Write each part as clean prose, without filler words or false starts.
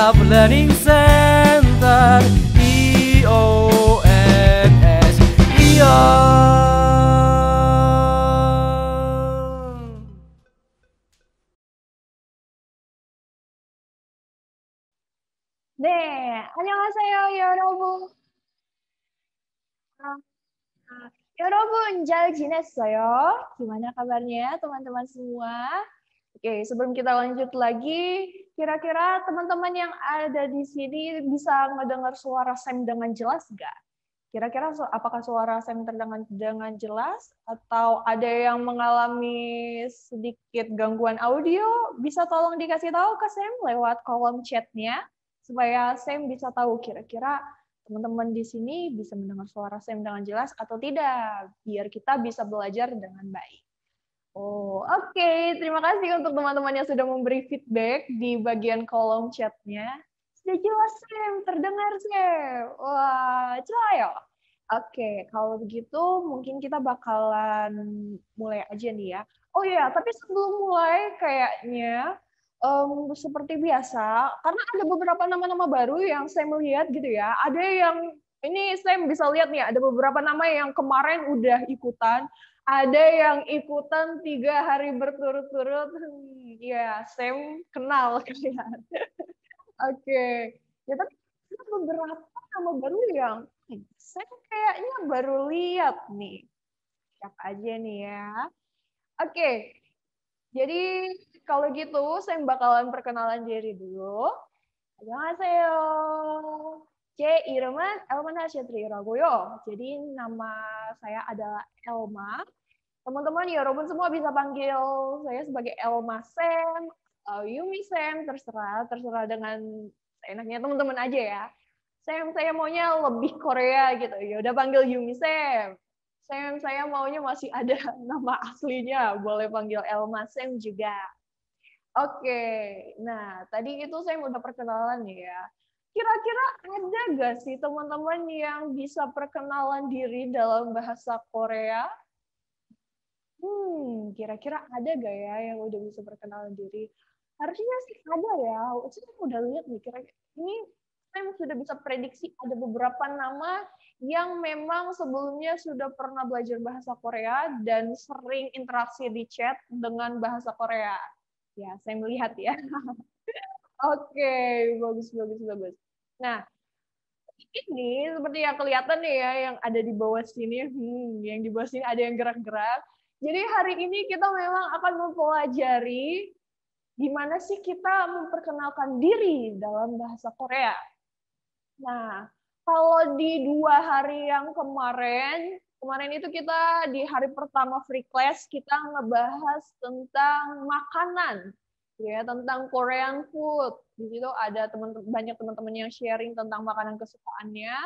Love Learning Center, IONS, ION. 네, 안녕하세요, 여러분. 여러분, 잘 지냈어요? Gimana kabarnya, teman-teman semua? Oke, sebelum kita lanjut lagi, kira-kira teman-teman yang ada di sini bisa mendengar suara Sam dengan jelas nggak? Kira-kira apakah suara Sam terdengar dengan jelas? Atau ada yang mengalami sedikit gangguan audio? Bisa tolong dikasih tahu ke Sam lewat kolom chatnya, supaya Sam bisa tahu kira-kira teman-teman di sini bisa mendengar suara Sam dengan jelas atau tidak, biar kita bisa belajar dengan baik. Oh, oke. Terima kasih untuk teman-teman yang sudah memberi feedback di bagian kolom chatnya. Sudah jelas, Sam. Terdengar, Sam. Wah, ya. Oke, kalau begitu mungkin kita bakalan mulai aja nih ya. Oh iya, tapi sebelum mulai kayaknya seperti biasa, karena ada beberapa nama-nama baru yang saya melihat gitu ya. Ada yang, ini saya bisa lihat nih, ada beberapa nama yang kemarin udah ikutan, ada yang ikutan 3 hari berturut-turut. Ya, Sam kenal kalian. Oke. Ya, tapi ada beberapa nama baru yang saya kayaknya baru lihat nih. Siap aja nih ya. Oke. Jadi kalau gitu saya bakalan perkenalan diri dulu. 안녕하세요. 제 이름은 엘마 나시트리라고요. Jadi nama saya adalah Elma. Teman-teman, 여러분 semua bisa panggil saya sebagai Elma Sam, Yumi Sam, terserah dengan enaknya teman-teman aja ya. Sam, saya maunya lebih Korea gitu. Ya udah panggil Yumi Sam. Sam, saya maunya masih ada nama aslinya, boleh panggil Elma Sam juga. Oke, nah tadi itu saya udah perkenalan ya. Kira-kira ada nggak sih teman-teman yang bisa perkenalan diri dalam bahasa Korea? Kira-kira ada nggak ya yang udah bisa perkenalan diri? Harusnya sih ada ya. Saya udah lihat nih, kira-kira ini saya sudah bisa prediksi ada beberapa nama yang memang sebelumnya sudah pernah belajar bahasa Korea dan sering interaksi di chat dengan bahasa Korea. Ya, saya melihat ya. Oke, bagus. Nah, ini seperti yang kelihatan nih ya, yang ada di bawah sini. Yang di bawah sini ada yang gerak-gerak. Jadi hari ini kita memang akan mempelajari gimana sih kita memperkenalkan diri dalam bahasa Korea. Nah, kalau di 2 hari yang kemarin itu kita di hari pertama free class kita ngebahas tentang makanan, ya, tentang Korean food. Di situ ada banyak teman-teman yang sharing tentang makanan kesukaannya.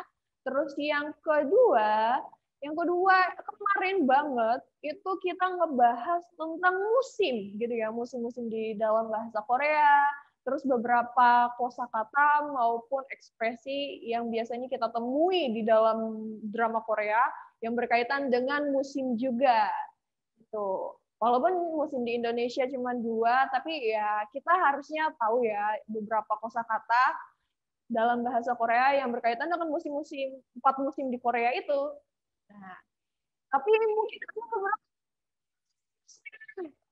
Terus yang kedua kemarin banget itu kita ngebahas tentang musim, gitu ya, musim-musim di dalam bahasa Korea. Terus beberapa kosakata maupun ekspresi yang biasanya kita temui di dalam drama Korea yang berkaitan dengan musim juga. Gitu. Walaupun musim di Indonesia cuma 2, tapi ya kita harusnya tahu ya beberapa kosakata dalam bahasa Korea yang berkaitan dengan musim-musim, 4 musim di Korea itu. Nah, tapi mungkin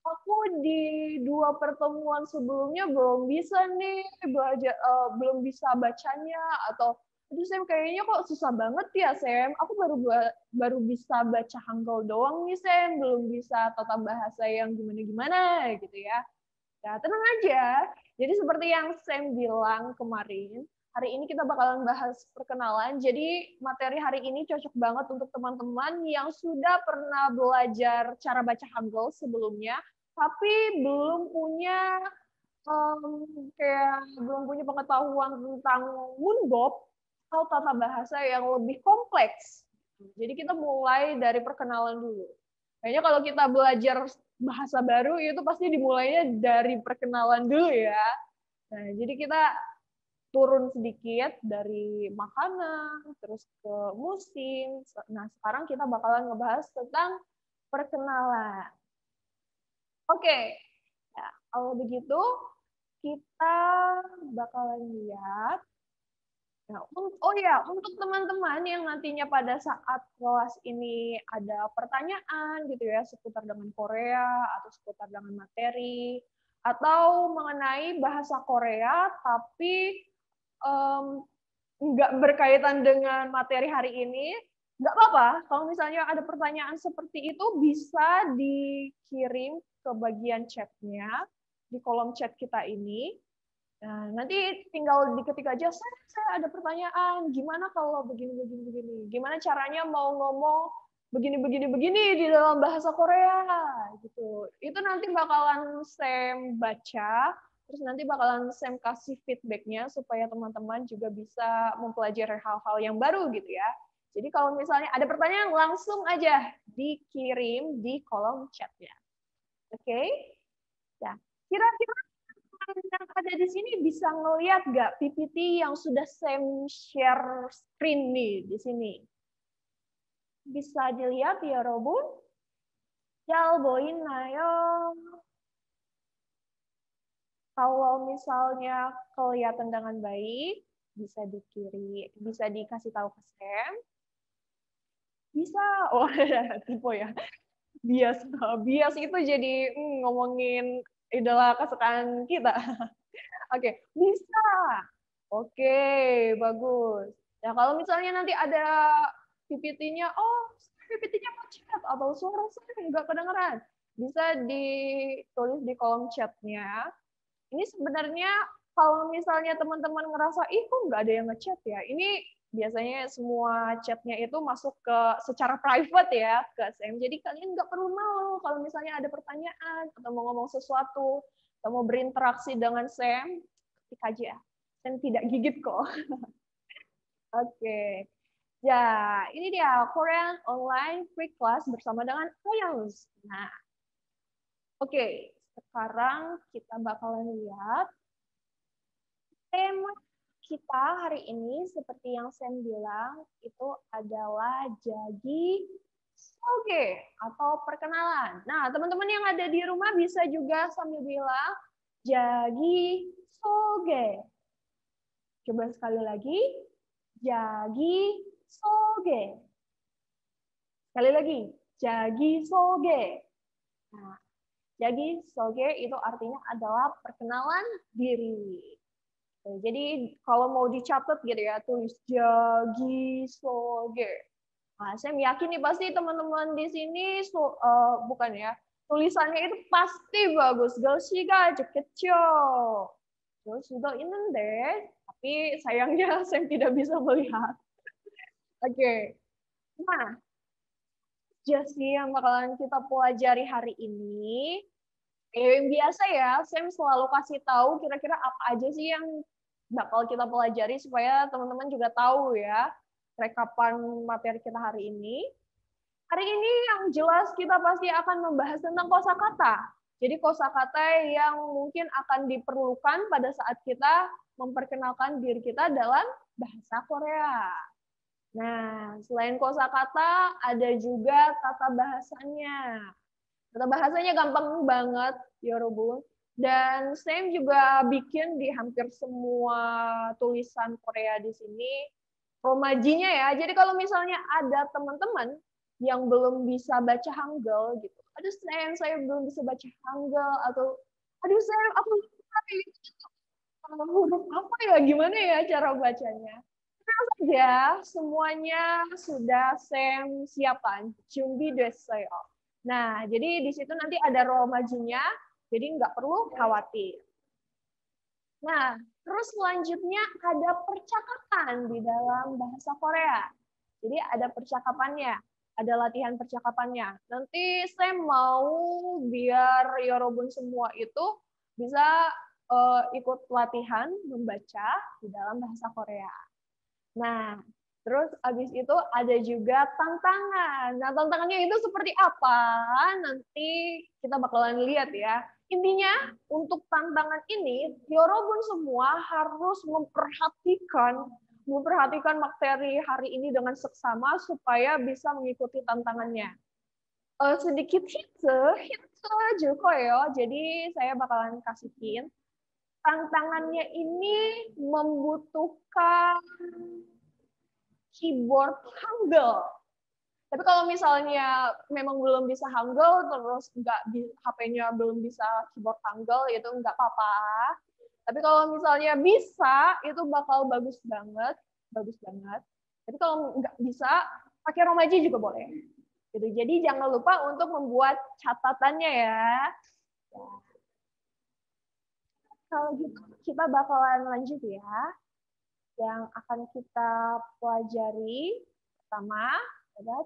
aku di 2 pertemuan sebelumnya belum bisa nih belajar, belum bisa bacanya, atau aduh Sam kayaknya kok susah banget ya Sam. Aku baru bisa baca Hangul doang nih Sam, belum bisa tata bahasa yang gimana-gimana gitu ya. Ya, tenang aja. Jadi seperti yang Sam bilang kemarin, hari ini kita bakalan bahas perkenalan. Jadi materi hari ini cocok banget untuk teman-teman yang sudah pernah belajar cara baca Hangul sebelumnya, tapi belum punya pengetahuan tentang Moonbok atau tata bahasa yang lebih kompleks. Jadi kita mulai dari perkenalan dulu. Kayaknya kalau kita belajar bahasa baru itu pasti dimulainya dari perkenalan dulu ya. Nah, jadi kita turun sedikit dari makanan, terus ke musim. Nah, sekarang kita bakalan ngebahas tentang perkenalan. Oke, ya, kalau begitu kita bakalan lihat. Nah, oh ya, untuk teman-teman yang nantinya pada saat kelas ini ada pertanyaan gitu ya seputar dengan Korea atau seputar dengan materi atau mengenai bahasa Korea tapi nggak berkaitan dengan materi hari ini, nggak apa-apa. Kalau misalnya ada pertanyaan seperti itu bisa dikirim ke bagian chatnya di kolom chat kita ini. Nah, nanti tinggal diketik aja, saya ada pertanyaan, gimana kalau begini. Gimana caranya mau ngomong begini di dalam bahasa Korea gitu. Itu nanti bakalan Sam baca, terus nanti bakalan Sam kasih feedback-nya supaya teman-teman juga bisa mempelajari hal-hal yang baru gitu ya. Jadi kalau misalnya ada pertanyaan langsung aja dikirim di kolom chat-nya. Oke? Nah, kira-kira yang ada di sini bisa ngelihat nggak PPT yang sudah Sam share screen nih di sini? Bisa dilihat ya, Robun? 잘 보이나요? Kalau misalnya kelihatan dengan baik, bisa bisa dikasih tahu ke Sam. Bisa. Oh, tipe ya. Bias itu jadi ngomongin idola kesukaan kita. Oke, bisa. Oke, bagus. Nah, kalau misalnya nanti ada PPT-nya, oh, PPT-nya macet atau suara saya nggak kedengeran, bisa ditulis di kolom chat-nya. Ini sebenarnya kalau misalnya teman-teman ngerasa, ih kok nggak ada yang ngechat ya, ini biasanya semua chatnya itu masuk ke secara private ya ke Sam. Jadi kalian nggak perlu malu kalau misalnya ada pertanyaan atau mau ngomong sesuatu atau mau berinteraksi dengan Sam, ketik aja. Sam tidak gigit kok. Oke. Ya, ini dia Korean Online Free Class bersama dengan Koyans. Nah, oke. Sekarang kita bakalan lihat tema kita hari ini seperti yang Sam bilang itu adalah jadi soge atau perkenalan. Nah, teman-teman yang ada di rumah bisa juga sambil bilang jadi soge. Coba sekali lagi. Jadi soge. Sekali lagi. Jadi soge. Nah, jadi soge itu artinya adalah perkenalan diri. Jadi kalau mau dicatat gitu ya, tulis jagi soge. Nah, saya yakin nih pasti teman-teman di sini bukan ya, tulisannya itu pasti bagus. Galsiga kecil. Terus sudah ini deh, tapi sayangnya saya tidak bisa melihat. Oke. Nah, sih yang bakalan kita pelajari hari ini. Yang biasa ya, Sam selalu kasih tahu kira-kira apa aja sih yang bakal kita pelajari supaya teman-teman juga tahu ya rekapan materi kita hari ini. Hari ini yang jelas kita pasti akan membahas tentang kosakata. Jadi kosakata yang mungkin akan diperlukan pada saat kita memperkenalkan diri kita dalam bahasa Korea. Nah, selain kosakata ada juga tata bahasanya. Tata bahasanya gampang banget, Yorobun. Dan Sam juga bikin di hampir semua tulisan Korea di sini romajinya ya. Jadi kalau misalnya ada teman-teman yang belum bisa baca Hangul gitu, aduh Sam, saya belum bisa baca Hangul atau aduh Sam, aku lupa huruf apa ya, gimana ya cara bacanya? Tenang saja, semuanya sudah Sam siapkan. Jumbi deseo. Nah, jadi di situ nanti ada romajinya, jadi nggak perlu khawatir. Nah, terus selanjutnya ada percakapan di dalam bahasa Korea. Jadi ada percakapannya, ada latihan percakapannya. Nanti saya mau biar Yorobun semua itu bisa ikut latihan membaca di dalam bahasa Korea. Nah, terus abis itu ada juga tantangan. Nah, tantangannya itu seperti apa? Nanti kita bakalan lihat ya. Intinya, untuk tantangan ini, Yorobun semua harus memperhatikan materi hari ini dengan seksama supaya bisa mengikuti tantangannya. Sedikit hint juga ya. Jadi saya bakalan kasih hint. tantangannya ini membutuhkan keyboard Hangul. Tapi kalau misalnya memang belum bisa Hangul, terus HP-nya belum bisa keyboard Hangul, itu nggak apa-apa. Tapi kalau misalnya bisa, itu bakal bagus banget, bagus banget. Tapi kalau nggak bisa, pakai Romaji juga boleh. Gitu. Jadi jangan lupa untuk membuat catatannya ya. Kalau gitu kita bakalan lanjut ya. Yang akan kita pelajari pertama adalah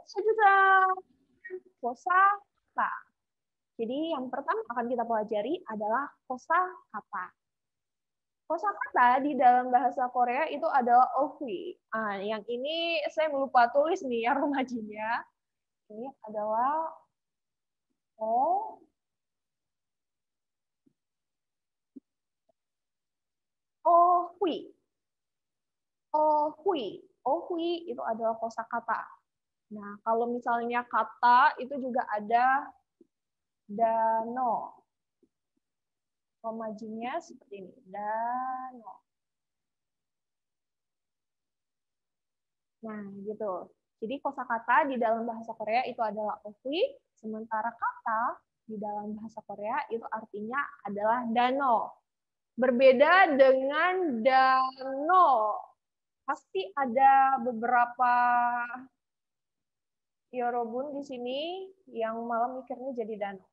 kosakata. Jadi yang pertama akan kita pelajari adalah kosakata. Kosakata di dalam bahasa Korea itu adalah ohwi. Yang ini saya lupa tulis nih ya romajinya. Ini adalah ohwi. Ohwi itu adalah kosakata. Nah, kalau misalnya kata itu juga ada dano. Romajinya seperti ini, dano. Nah, gitu. Jadi kosakata di dalam bahasa Korea itu adalah ohwi, sementara kata di dalam bahasa Korea itu artinya adalah dano. Berbeda dengan dano. Pasti ada beberapa Yorobun di sini yang malah mikirnya jadi dano.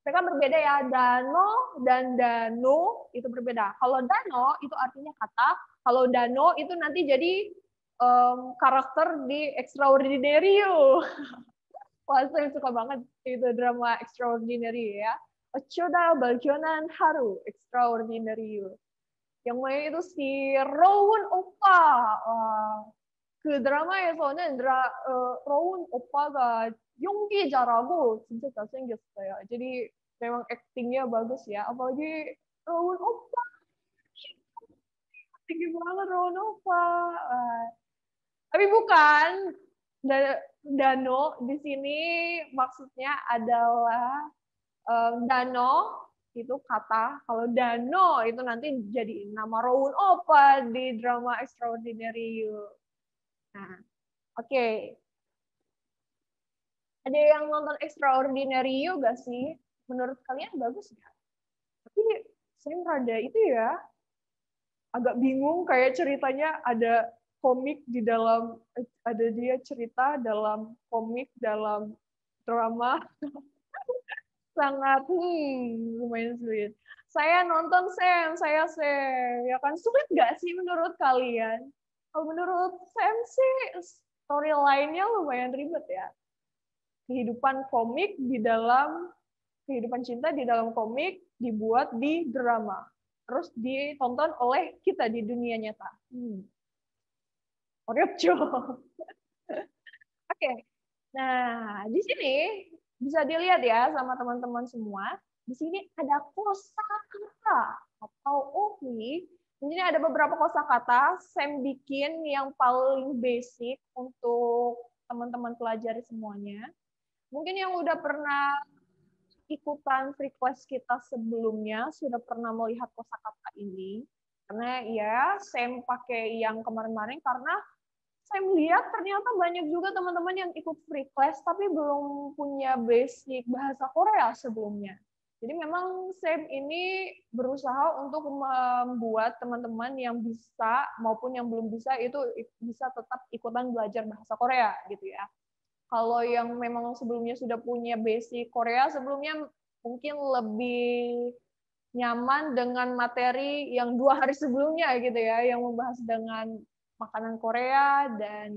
Mereka berbeda ya, dano dan dano itu berbeda. Kalau dano itu artinya kata, kalau dano itu nanti jadi karakter di Extraordinary You. Wah, saya suka banget itu drama Extraordinary ya. 어쩌다 발견한 하루, Extraordinary You. Yang main itu si Rowan Oppa. 그 드라마에서는 로운 오빠가 연기 잘하고 진짜 잘생겼어요. jadi memang aktingnya bagus ya. Apalagi Rowan Oppa. Tinggi banget Rowan Oppa. Tapi bukan. Dano di sini maksudnya adalah dano itu kata. Kalau dano itu nanti jadi nama Rowan Oppa di drama Extraordinary You. Nah, oke. Ada yang nonton Extraordinary You gak sih? Menurut kalian bagus nggak? Tapi saya rada itu ya, agak bingung kayak ceritanya ada komik di dalam, ada dia cerita dalam komik, dalam drama. Sangat lumayan sulit. Saya nonton saya ya kan sulit nggak sih menurut kalian? Kalau menurut Sam sih storyline-nya lumayan ribet ya. Kehidupan komik di dalam kehidupan cinta di dalam komik dibuat di drama. Terus ditonton oleh kita di dunia nyata. Oke. Nah, di sini bisa dilihat ya sama teman-teman semua. Di sini ada kosakata atau ohwi. Di sini ada beberapa kosakata. Sam bikin yang paling basic untuk teman-teman pelajari semuanya. Mungkin yang udah pernah ikutan free class kita sebelumnya sudah pernah melihat kosakata ini. Karena ya Sam pakai yang kemarin-kemarin karena saya melihat ternyata banyak juga teman-teman yang ikut free class tapi belum punya basic bahasa Korea sebelumnya. Jadi memang Sam ini berusaha untuk membuat teman-teman yang bisa maupun yang belum bisa itu bisa tetap ikutan belajar bahasa Korea gitu ya. Kalau yang memang sebelumnya sudah punya basic Korea sebelumnya mungkin lebih nyaman dengan materi yang 2 hari sebelumnya gitu ya, yang membahas dengan makanan Korea dan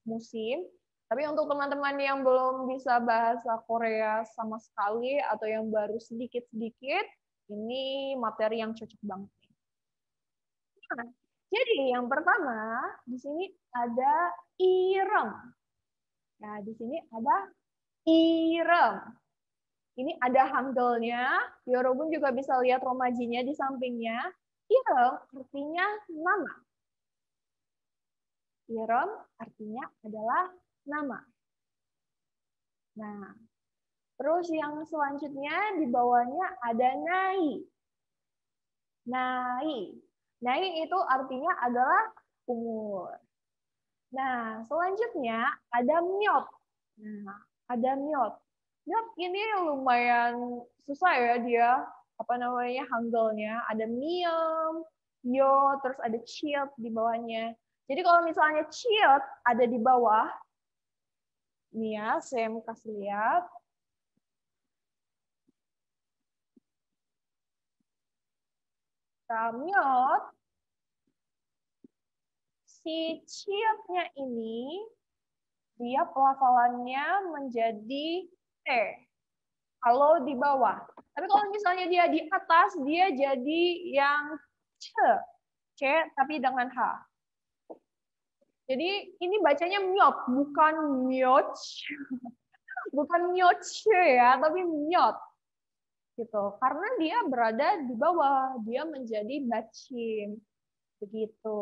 musim. Tapi untuk teman-teman yang belum bisa bahasa Korea sama sekali atau yang baru sedikit-sedikit, ini materi yang cocok banget. Nah, jadi yang pertama di sini ada irem. Nah, di sini ada irem. Ini ada hangulnya. Yorobun juga bisa lihat romajinya di sampingnya. Irem artinya nama. Irem artinya adalah nama. Nah, Terus yang selanjutnya di bawahnya ada nai. Nai. Nai itu artinya adalah umur. Nah, selanjutnya ada myot. Nah, ada myot. Myot ini lumayan susah ya dia, apa namanya, hanggelnya. Ada miem, yo, terus ada ciot di bawahnya. Jadi kalau misalnya ciot ada di bawah, nih ya, saya mau kasih lihat. Myot, si ciotnya ini, dia pelafalannya menjadi T. Kalau di bawah. Tapi kalau misalnya dia di atas, dia jadi yang C. C tapi dengan H. Jadi ini bacanya myot, bukan myot. Bukan myot ya, tapi myot. Gitu. Karena dia berada di bawah, dia menjadi bacim. Begitu.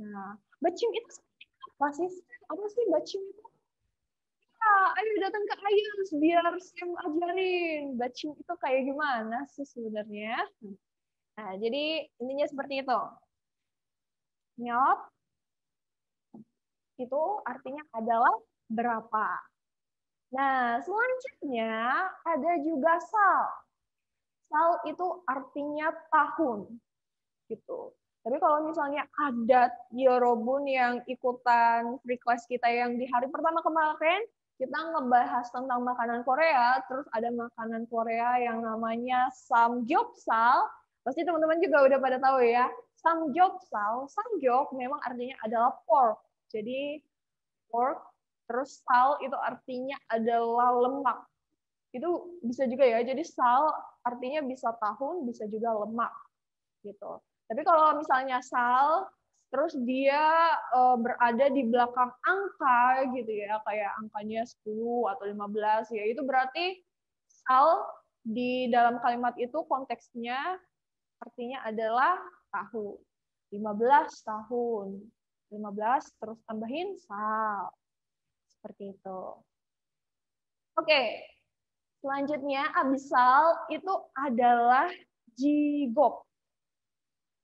Nah, bacim itu apa sih? Apa sih bacim itu? Ayo datang ke Ayas biar Sam ajarin bacim itu kayak gimana sih sebenarnya. Nah, jadi intinya seperti itu. Nyot itu artinya adalah berapa. Nah, selanjutnya ada juga sal. Sal itu artinya tahun. Gitu. Tapi kalau misalnya ada Yorobun yang ikutan request kita yang di hari pertama kemarin, kita ngebahas tentang makanan Korea, terus ada makanan Korea yang namanya samgyeopsal. Pasti teman-teman juga udah pada tahu ya. Samgyeopsal, samgyeop memang artinya adalah pork. Jadi pork, terus sal itu artinya adalah lemak. Itu bisa juga ya. Jadi sal artinya bisa tahun, bisa juga lemak gitu. Tapi kalau misalnya sal terus dia berada di belakang angka gitu ya, kayak angkanya 10 atau 15 ya, itu berarti sal di dalam kalimat itu konteksnya artinya adalah tahun. 15 tahun. 15 terus tambahin sal. Seperti itu. Oke. Selanjutnya abisal itu adalah jigop.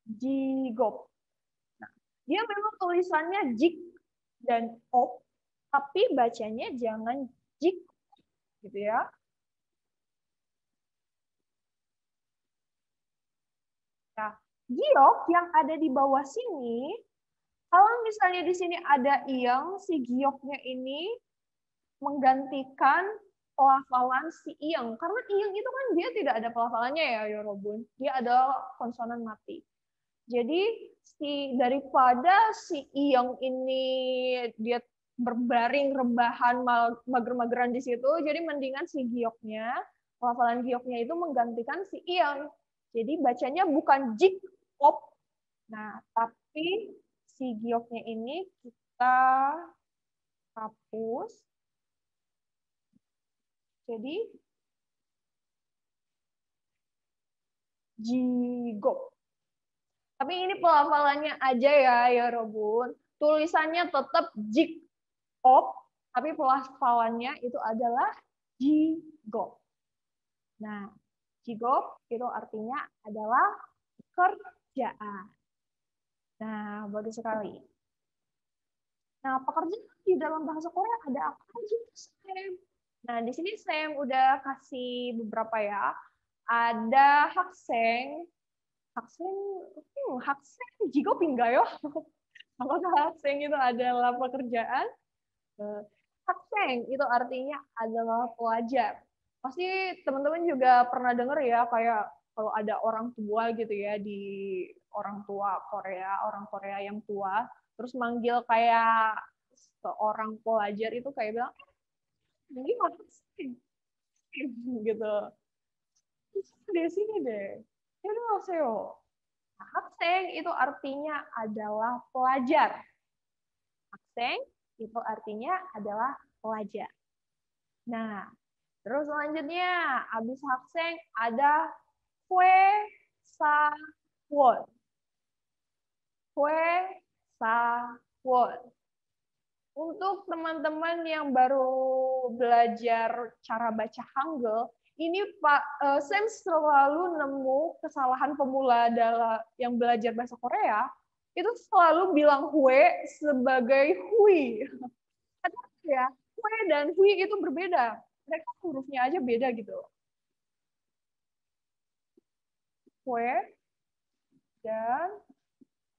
Jigop. Nah, dia memang tulisannya jik dan op, tapi bacanya jangan jik, gitu ya. Nah, giok yang ada di bawah sini, kalau misalnya di sini ada iyang, si gioknya ini menggantikan pelafalan si iyang. Karena iyang itu kan dia tidak ada pelafalannya ya, Yorobun. Dia ada konsonan mati. Jadi daripada si iyang ini dia berbaring rebahan mager-mageran di situ, jadi mendingan si gioknya, pelafalan gioknya itu menggantikan si iyang. Jadi bacanya bukan jik op. Nah, tapi si gioknya ini kita hapus. Jadi jigok. Tapi ini pelafalannya aja ya Robun. Tulisannya tetap jik op, tapi pelafalannya itu adalah jigok. Nah, jigok itu artinya adalah pekerjaan. Nah, bagus sekali. Nah, pekerjaan di dalam bahasa Korea ada apa aja, Sam? Nah, di sini Sam udah kasih beberapa ya. Ada hakseng. Hakseng jigok enggak ya? Apakah hakseng itu adalah pekerjaan? Hakseng itu artinya adalah pelajar. Pasti teman-teman juga pernah dengar ya, kayak kalau ada orang tua gitu ya, di orang tua Korea, orang Korea yang tua, terus manggil kayak seorang pelajar itu kayak bilang, ini hakseng gitu. Di sini deh. Itu Haseo. Hakseng itu artinya adalah pelajar. Hakseng itu artinya adalah pelajar. Nah, terus selanjutnya, habis hakseng ada kue sawon. Kue sawon. Untuk teman-teman yang baru belajar cara baca Hangul, ini Pak Sam selalu nemu kesalahan pemula dalam yang belajar bahasa Korea, itu selalu bilang hue sebagai hui. Ya, hue dan hui itu berbeda. Mereka hurufnya aja beda gitu. Hue dan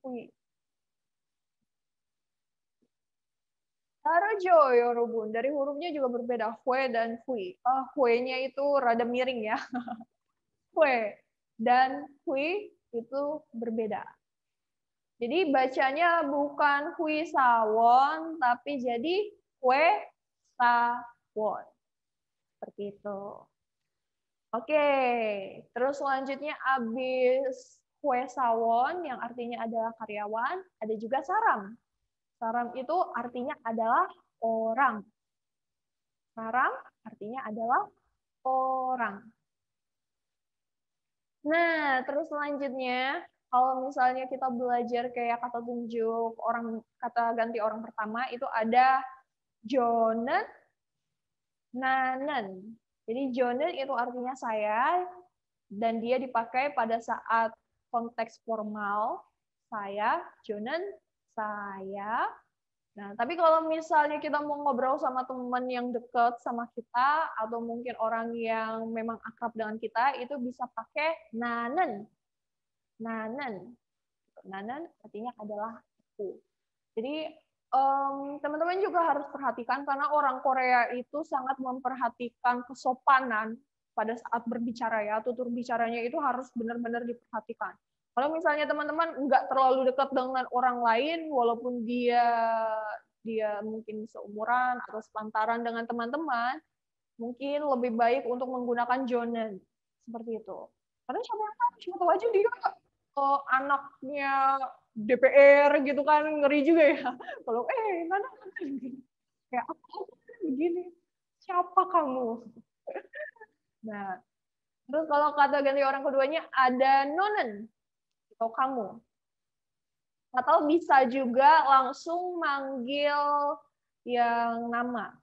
hui. Harajo, Yorobun. Dari hurufnya juga berbeda. Hue dan hui. Hue-nya itu rada miring ya. Hue dan hui itu berbeda. Jadi bacanya bukan hui sawon, tapi jadi hue sawon. Seperti itu. Oke, terus selanjutnya habis kue sawon yang artinya adalah karyawan, ada juga saram. Saram itu artinya adalah orang. Saram artinya adalah orang. Nah, terus selanjutnya kalau misalnya kita belajar kayak kata tunjuk orang, kata ganti orang pertama itu ada jonen, nanen. Jadi jonen itu artinya saya, dan dia dipakai pada saat konteks formal, saya, jonen, saya. Nah, tapi kalau misalnya kita mau ngobrol sama teman yang dekat sama kita, atau mungkin orang yang memang akrab dengan kita, itu bisa pakai nanen. Nanen. Nanen artinya adalah aku. Jadi teman-teman juga harus perhatikan karena orang Korea itu sangat memperhatikan kesopanan pada saat berbicara ya, tutur bicaranya itu harus benar-benar diperhatikan. Kalau misalnya teman-teman nggak terlalu dekat dengan orang lain, walaupun dia mungkin seumuran atau sepantaran dengan teman-teman, mungkin lebih baik untuk menggunakan jonen seperti itu. Karena siapa tahu aja dia anaknya DPR gitu kan, ngeri juga ya. Kalau mana kayak apa begini, siapa kamu? Nah, terus kalau kata ganti orang keduanya ada nonen atau kamu. Atau bisa juga langsung manggil yang nama.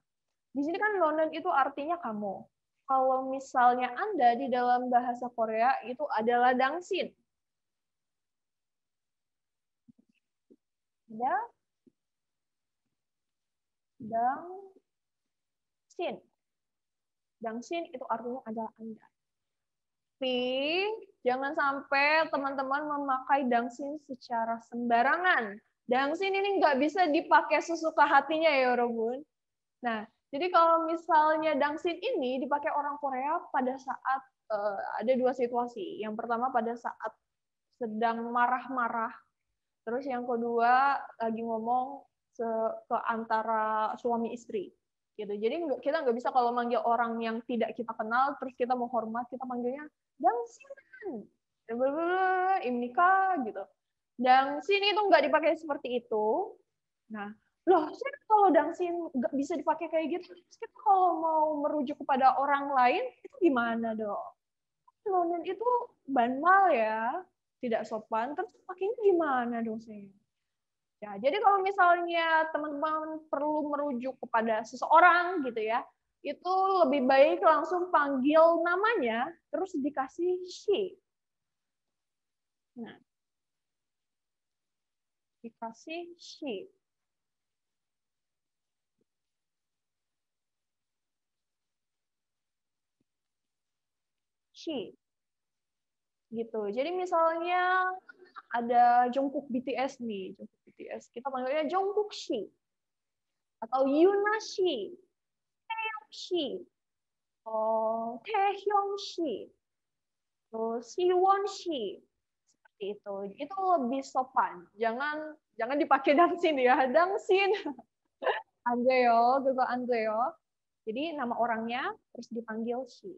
Di sini kan nonen itu artinya kamu. Kalau misalnya Anda di dalam bahasa Korea itu adalah dangsin. Ya, dangsin. Dangsin itu artinya adalah Anda. Tapi jangan sampai teman-teman memakai dangsin secara sembarangan. Dangsin ini nggak bisa dipakai sesuka hatinya ya, Robun. Nah, jadi kalau misalnya dangsin ini dipakai orang Korea pada saat ada dua situasi. Yang pertama pada saat sedang marah-marah. Terus yang kedua lagi ngomong ke antara suami istri. Gitu. Jadi kita nggak bisa kalau manggil orang yang tidak kita kenal, terus kita mau hormat, kita manggilnya dangsinan, imnika gitu. Dangsin itu nggak dipakai seperti itu. Nah, loh, kalau dangsin nggak bisa dipakai kayak gitu, kita kalau mau merujuk kepada orang lain, itu gimana dong? Nonen itu banmal ya, tidak sopan, terus pakainya gimana dong sih? Ya, jadi kalau misalnya teman-teman perlu merujuk kepada seseorang gitu ya, itu lebih baik langsung panggil namanya, terus dikasih she. Nah, dikasih she. She. Gitu. Jadi misalnya ada Jungkook BTS nih, Jungkook BTS. Kita panggilnya Jungkook Shi atau Yuna Shi, Taeyong Shi, Taehyung Shi, terus Siwon Shi. Seperti itu. Itu lebih sopan. Jangan dipakai dangsin ya, dangsin. Andreo, gitu Andreo. Jadi nama orangnya terus dipanggil Shi.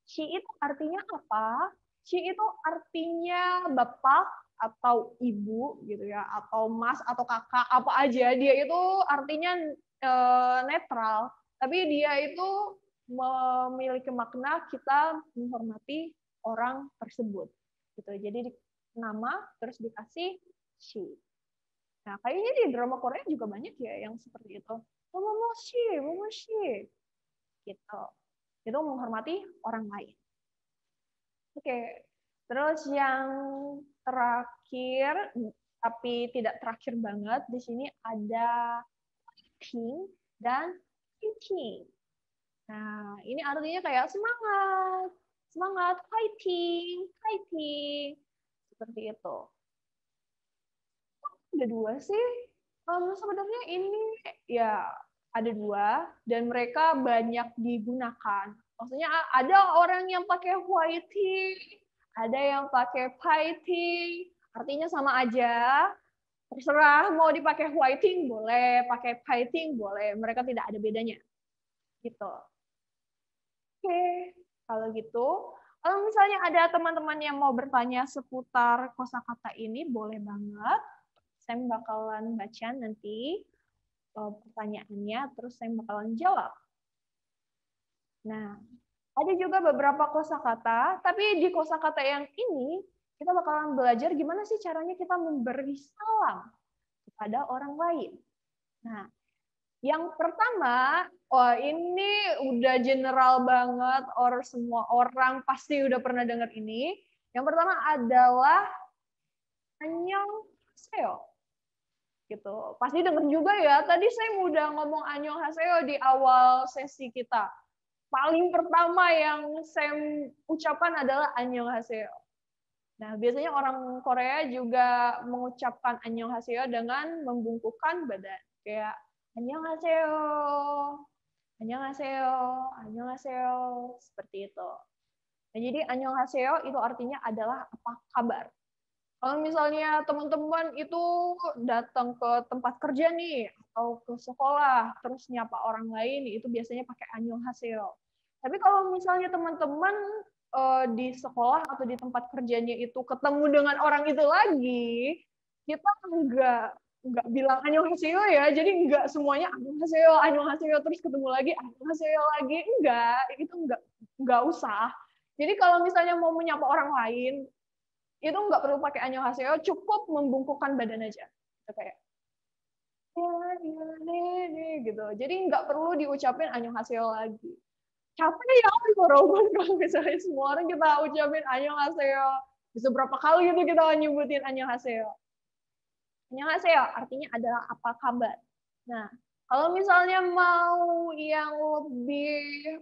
Shi itu artinya apa? Shi itu artinya bapak atau ibu gitu ya, atau mas atau kakak, apa aja. Dia itu artinya netral, tapi dia itu memiliki makna kita menghormati orang tersebut. Gitu. Jadi nama terus dikasih she. Nah, kayaknya di drama Korea juga banyak ya yang seperti itu. Momomoshi, momoshi. Gitu. Itu menghormati orang lain. Oke. Terus yang terakhir, tapi tidak terakhir banget, di sini ada fighting dan fighting. Nah, ini artinya kayak semangat, semangat, fighting, fighting. Seperti itu. Ada dua sih. Sebenarnya ini ya ada dua dan mereka banyak digunakan. Maksudnya ada orang yang pakai whiting, ada yang pakai fighting. Artinya sama aja. Terserah mau dipakai whiting boleh, pakai fighting boleh. Mereka tidak ada bedanya. Gitu. Oke, kalau gitu, kalau misalnya ada teman-teman yang mau bertanya seputar kosakata ini, boleh banget. Saya bakalan baca nanti pertanyaannya, terus saya bakalan jawab. Nah, ada juga beberapa kosakata, tapi di kosakata yang ini kita bakalan belajar gimana sih caranya kita memberi salam kepada orang lain. Nah, yang pertama, ini udah general banget, semua orang pasti udah pernah dengar ini. Yang pertama adalah annyeonghaseyo. Gitu. Pasti dengar juga ya. Tadi saya udah ngomong annyeonghaseyo di awal sesi kita. Paling pertama yang saya ucapkan adalah annyeonghaseyo. Nah, biasanya orang Korea juga mengucapkan annyeonghaseyo dengan membungkukkan badan. Kayak annyeonghaseyo, annyeonghaseyo, annyeonghaseyo, seperti itu. Nah, jadi annyeonghaseyo itu artinya adalah apa kabar. Kalau misalnya teman-teman itu datang ke tempat kerja nih, atau ke sekolah, terus nyapa orang lain, itu biasanya pakai annyeonghaseyo. Tapi kalau misalnya teman-teman di sekolah atau di tempat kerjanya itu ketemu dengan orang itu lagi, kita nggak bilang annyeonghaseyo ya, jadi nggak semuanya annyeonghaseyo, annyeonghaseyo, terus ketemu lagi annyeonghaseyo lagi, itu nggak usah. Jadi kalau misalnya mau menyapa orang lain, itu nggak perlu pakai annyeonghaseyo, cukup membungkukkan badan aja. Itu kayak gitu. Jadi nggak perlu diucapin annyeonghaseyo lagi. Capek ya Robot kalau misalnya semua orang kita ucapin annyeonghaseyo. Bisa berapa kali gitu kita nyebutin annyeonghaseyo. Annyeonghaseyo artinya adalah apa kabar. Nah, kalau misalnya mau yang lebih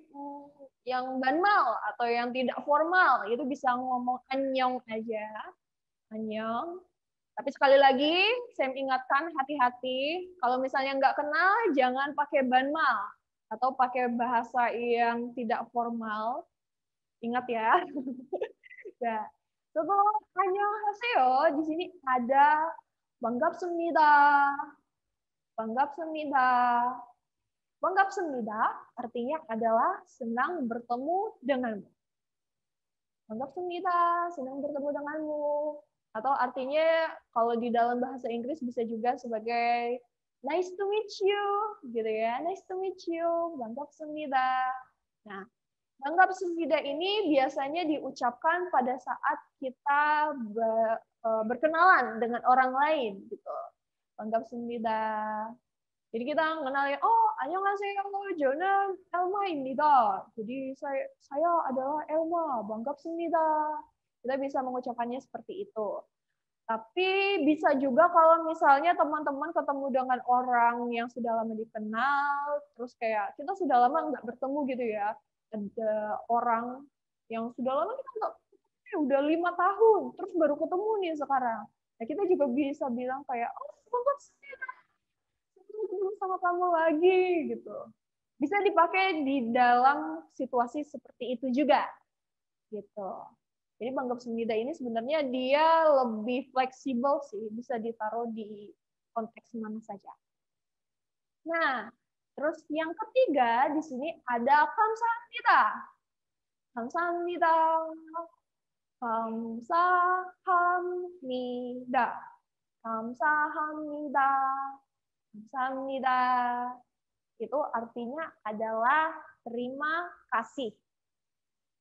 yang banmal atau yang tidak formal, itu bisa ngomong annyeong aja. Annyeong. Tapi sekali lagi, saya ingatkan hati-hati. Kalau misalnya nggak kenal, jangan pakai banmal atau pakai bahasa yang tidak formal. Ingat ya. Nah, setelah annyeonghaseyo, di sini ada banggapsumnida. Banggapsumnida. Banggapsumnida artinya adalah senang bertemu denganmu. Banggapsumnida, senang bertemu denganmu. Atau artinya kalau di dalam bahasa Inggris bisa juga sebagai nice to meet you, gitu ya. Nice to meet you, banggapsumnida. Nah, banggapsumnida ini biasanya diucapkan pada saat kita berkenalan dengan orang lain, gitu. Banggapsumnida. Jadi kita mengenali, oh, annyeonghaseyo, 저는 Elma입니다. Jadi saya adalah Elma, banggapsumnida. Kita bisa mengucapkannya seperti itu. Tapi bisa juga kalau misalnya teman-teman ketemu dengan orang yang sudah lama dikenal, terus kayak kita sudah lama nggak bertemu gitu ya, ada orang yang sudah lama kita nggak, udah 5 tahun, terus baru ketemu nih sekarang. Nah, kita juga bisa bilang kayak, oh, banggapsumnida, ketemu sama kamu lagi gitu. Bisa dipakai di dalam situasi seperti itu juga gitu. Jadi banggapsumnida ini sebenarnya dia lebih fleksibel sih, bisa ditaruh di konteks mana saja. Nah, terus yang ketiga di sini ada kamsahamnida. Kamsahamnida. Kamsahamnida. Kamsahamnida. Kamsahamnida. Itu artinya adalah terima kasih.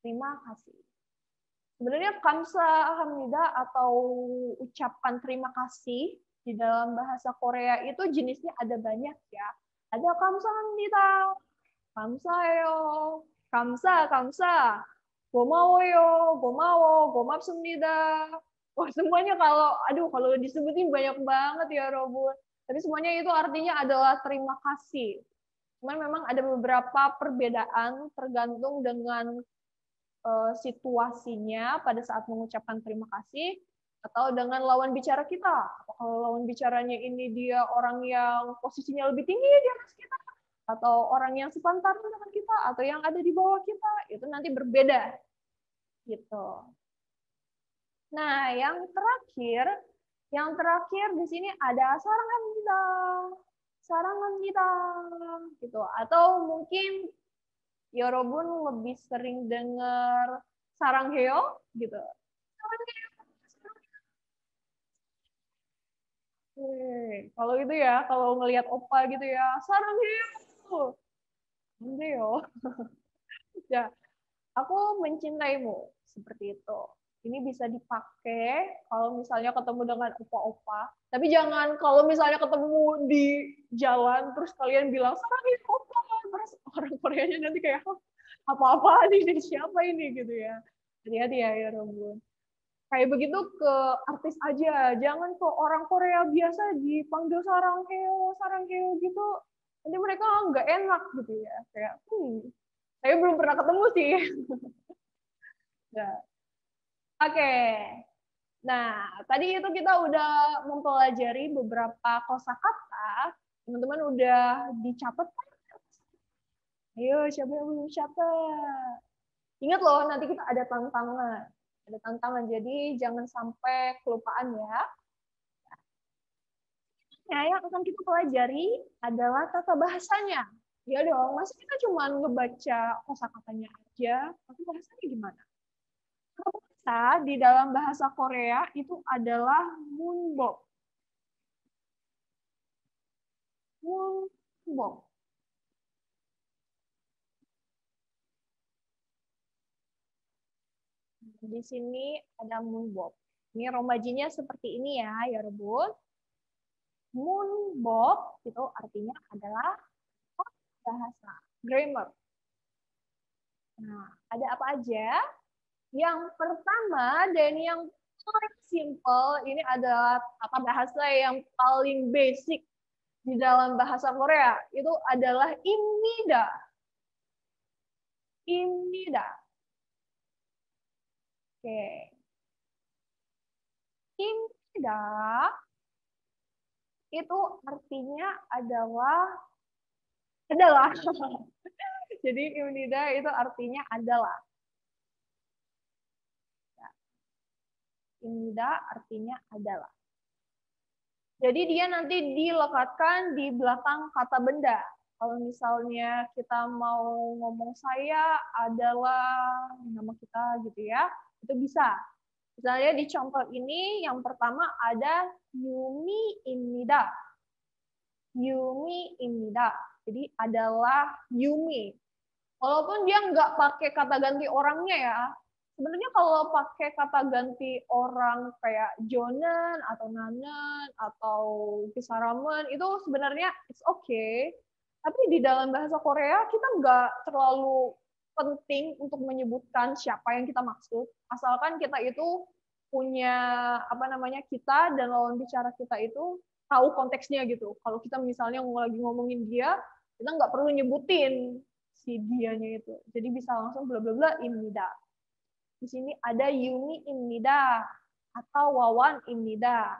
Terima kasih. Sebenarnya kamsahamnida atau ucapan terima kasih Di dalam bahasa Korea itu jenisnya ada banyak ya. Ada kamsahamnida, kamsayo, kamsa, gomawoyo, gomawo, gomapsumnida. Wah, semuanya kalau disebutin banyak banget ya, Robun. Tapi semuanya itu artinya adalah terima kasih. Cuman memang ada beberapa perbedaan tergantung dengan situasinya pada saat mengucapkan terima kasih atau dengan lawan bicara kita. Kalau lawan bicaranya ini dia orang yang posisinya lebih tinggi di atas kita, atau orang yang sepantaran dengan kita, atau yang ada di bawah kita, itu nanti berbeda. Gitu. Nah, yang terakhir di sini ada sarangan kita, gitu. Atau mungkin Yorobun lebih sering dengar sarangheo, gitu. Kalau itu ya, kalau ngelihat opa gitu ya, sarangheo, sarangheo. Ya, aku mencintaimu seperti itu. Ini bisa dipakai kalau misalnya ketemu dengan opa-opa. Tapi jangan kalau misalnya ketemu di jalan terus kalian bilang sarangin opa, terus orang Koreanya nanti kayak apa-apa ini siapa ini gitu ya. Hati-hati ya Robun. Kayak begitu ke artis aja, jangan ke orang Korea biasa dipanggil sarangheo gitu. Nanti mereka nggak enak gitu ya. Kayak, saya belum pernah ketemu sih. Ya. Oke. Nah, tadi itu kita udah mempelajari beberapa kosakata. Teman-teman udah dicatat? Ayo, siapa yang belum catat? Ingat loh, nanti kita ada tantangan. Ada tantangan, jadi jangan sampai kelupaan ya. Nah, yang akan kita pelajari adalah tata bahasanya. Ya dong, masa kita cuma ngebaca kosakatanya aja, tapi bahasanya gimana? Bahasa di dalam bahasa Korea itu adalah munbok. Munbok. Di sini ada munbok. Ini romajinya seperti ini ya, ya rebut. Munbok itu artinya adalah bahasa, grammar. Nah, ada apa aja? Yang pertama dan yang paling simple ini adalah apa bahasa yang paling basic di dalam bahasa Korea itu adalah imnida. Imnida. Oke. Imnida itu artinya adalah. Jadi imnida itu artinya adalah. Imnida artinya adalah. Jadi dia nanti dilekatkan di belakang kata benda. Kalau misalnya kita mau ngomong saya adalah nama kita gitu ya, itu bisa. Misalnya di contoh ini yang pertama ada Yumi Imnida. Yumi Imnida. Jadi adalah Yumi. Walaupun dia nggak pakai kata ganti orangnya ya, sebenarnya kalau pakai kata ganti orang kayak Jonan atau Nanan atau Kisaramen itu sebenarnya it's okay. Tapi di dalam bahasa Korea kita nggak terlalu penting untuk menyebutkan siapa yang kita maksud, asalkan kita itu punya apa namanya kita dan lawan bicara kita itu tahu konteksnya gitu. Kalau kita misalnya lagi ngomongin dia, kita nggak perlu nyebutin si dianya itu. Jadi bisa langsung bla bla bla imnida. Di sini ada Yumi imnida atau Wawan imnida.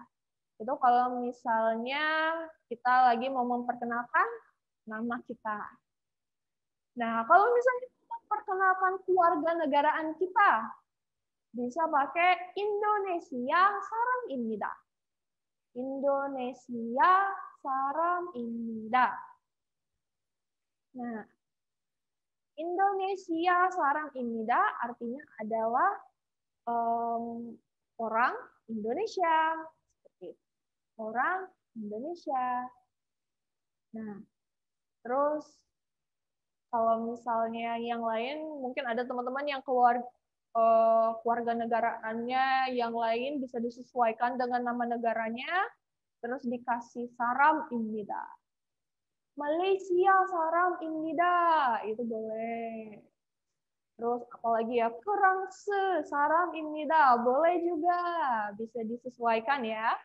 Itu kalau misalnya kita lagi mau memperkenalkan nama kita. Nah, kalau misalnya memperkenalkan keluarga negaraan kita, bisa pakai Indonesia saram imnida. Indonesia saram imnida. Nah, Indonesia saram imnida artinya adalah orang Indonesia. Seperti orang Indonesia. Nah, terus kalau misalnya yang lain, mungkin ada teman-teman yang keluarga negaraannya yang lain bisa disesuaikan dengan nama negaranya. terus dikasih salam입니다. Malaysia salam입니다. Itu boleh. Terus apalagi ya, Perancis salam입니다. Boleh juga, bisa disesuaikan ya.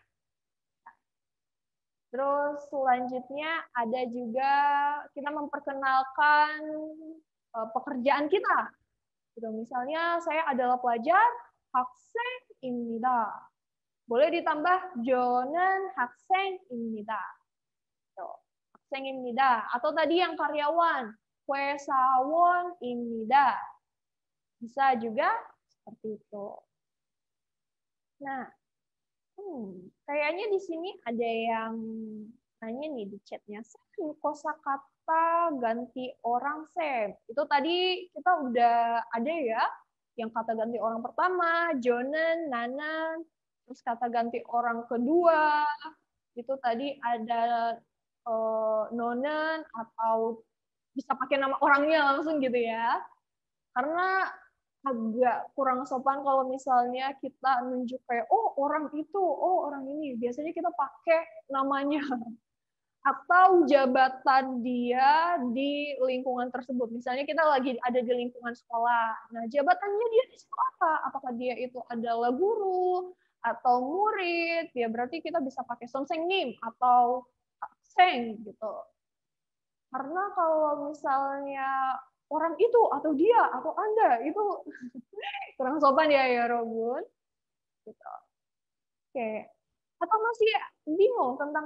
Terus selanjutnya ada juga kita memperkenalkan pekerjaan kita. Gitu. Misalnya saya adalah pelajar 학생입니다. Boleh ditambah 저는 학생입니다. 학생입니다. Atau tadi yang karyawan 회사원입니다. Bisa juga seperti itu. Nah, kayaknya di sini ada yang nanya nih di chatnya, kosakata ganti orang Sam. Itu tadi kita udah ada ya, yang kata ganti orang pertama, Jonen, Nanan, terus kata ganti orang kedua, itu tadi ada Nonen, atau bisa pakai nama orangnya langsung gitu ya. Karena agak kurang sopan kalau misalnya kita nunjuk kayak, oh orang itu, oh orang ini. Biasanya kita pakai namanya atau jabatan dia di lingkungan tersebut. Misalnya kita lagi ada di lingkungan sekolah. Nah, jabatannya dia di sekolah apa? Apakah dia itu adalah guru atau murid? Ya berarti kita bisa pakai 선생님 atau seng gitu. Karena kalau misalnya orang itu atau dia atau Anda itu kurang sopan ya Robun. Gitu. Oke. Atau masih bingung tentang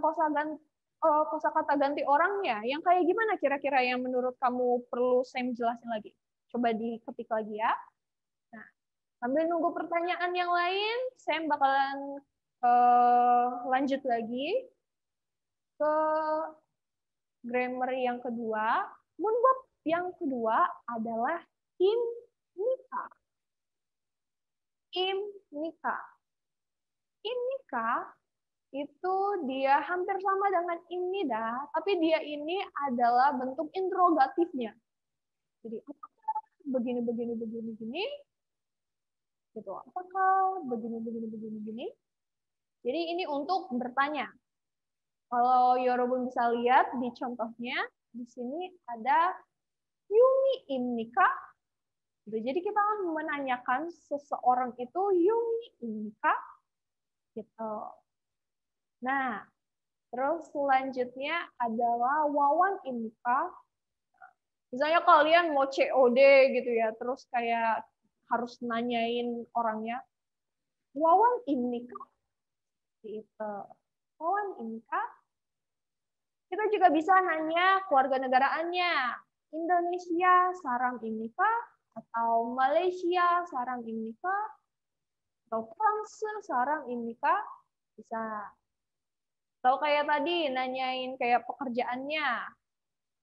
kosakata ganti orangnya? Yang kayak gimana kira-kira yang menurut kamu perlu Sam jelasin lagi? Coba diketik lagi ya. Nah, sambil nunggu pertanyaan yang lain, Sam bakalan lanjut lagi ke grammar yang kedua. Menurut yang kedua adalah imnika. Imnika. Imnika itu dia hampir sama dengan imnida, tapi dia ini adalah bentuk interrogatifnya. Jadi apakah begini gitu. Apakah begini. Jadi ini untuk bertanya. Kalau Yorobun bisa lihat di contohnya, di sini ada Yumi imnika. Jadi kita menanyakan seseorang itu Yumi imnika. Gitu. Nah, terus selanjutnya adalah Wawan imnika. Misalnya kalian mau COD gitu ya, terus kayak harus nanyain orangnya, Wawan imnika. Gitu. Wawan imnika. Kita juga bisa nanya keluarga negaraannya. Indonesia sarang imnika, atau Malaysia sarang imnika, atau Prancis sarang imnika, bisa. Atau kayak tadi nanyain kayak pekerjaannya,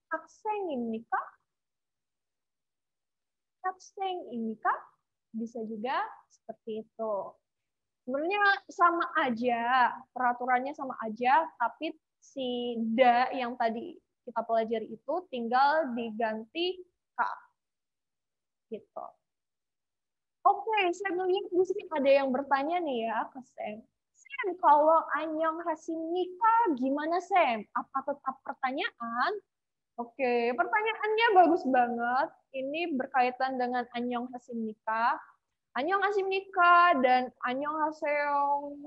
학생입니까? 학생입니까? Bisa juga seperti itu. Sebenarnya sama aja, peraturannya sama aja, tapi si da yang tadi kita pelajari itu tinggal diganti k. Gitu. Oke, saya melihat di sini ada yang bertanya nih ya ke Sam. Sam, kalau annyeonghasimnika gimana Sam? Apa tetap pertanyaan? Oke, pertanyaannya bagus banget. Ini berkaitan dengan annyeonghasimnika. Annyeonghasimnika dan annyeonghaseyo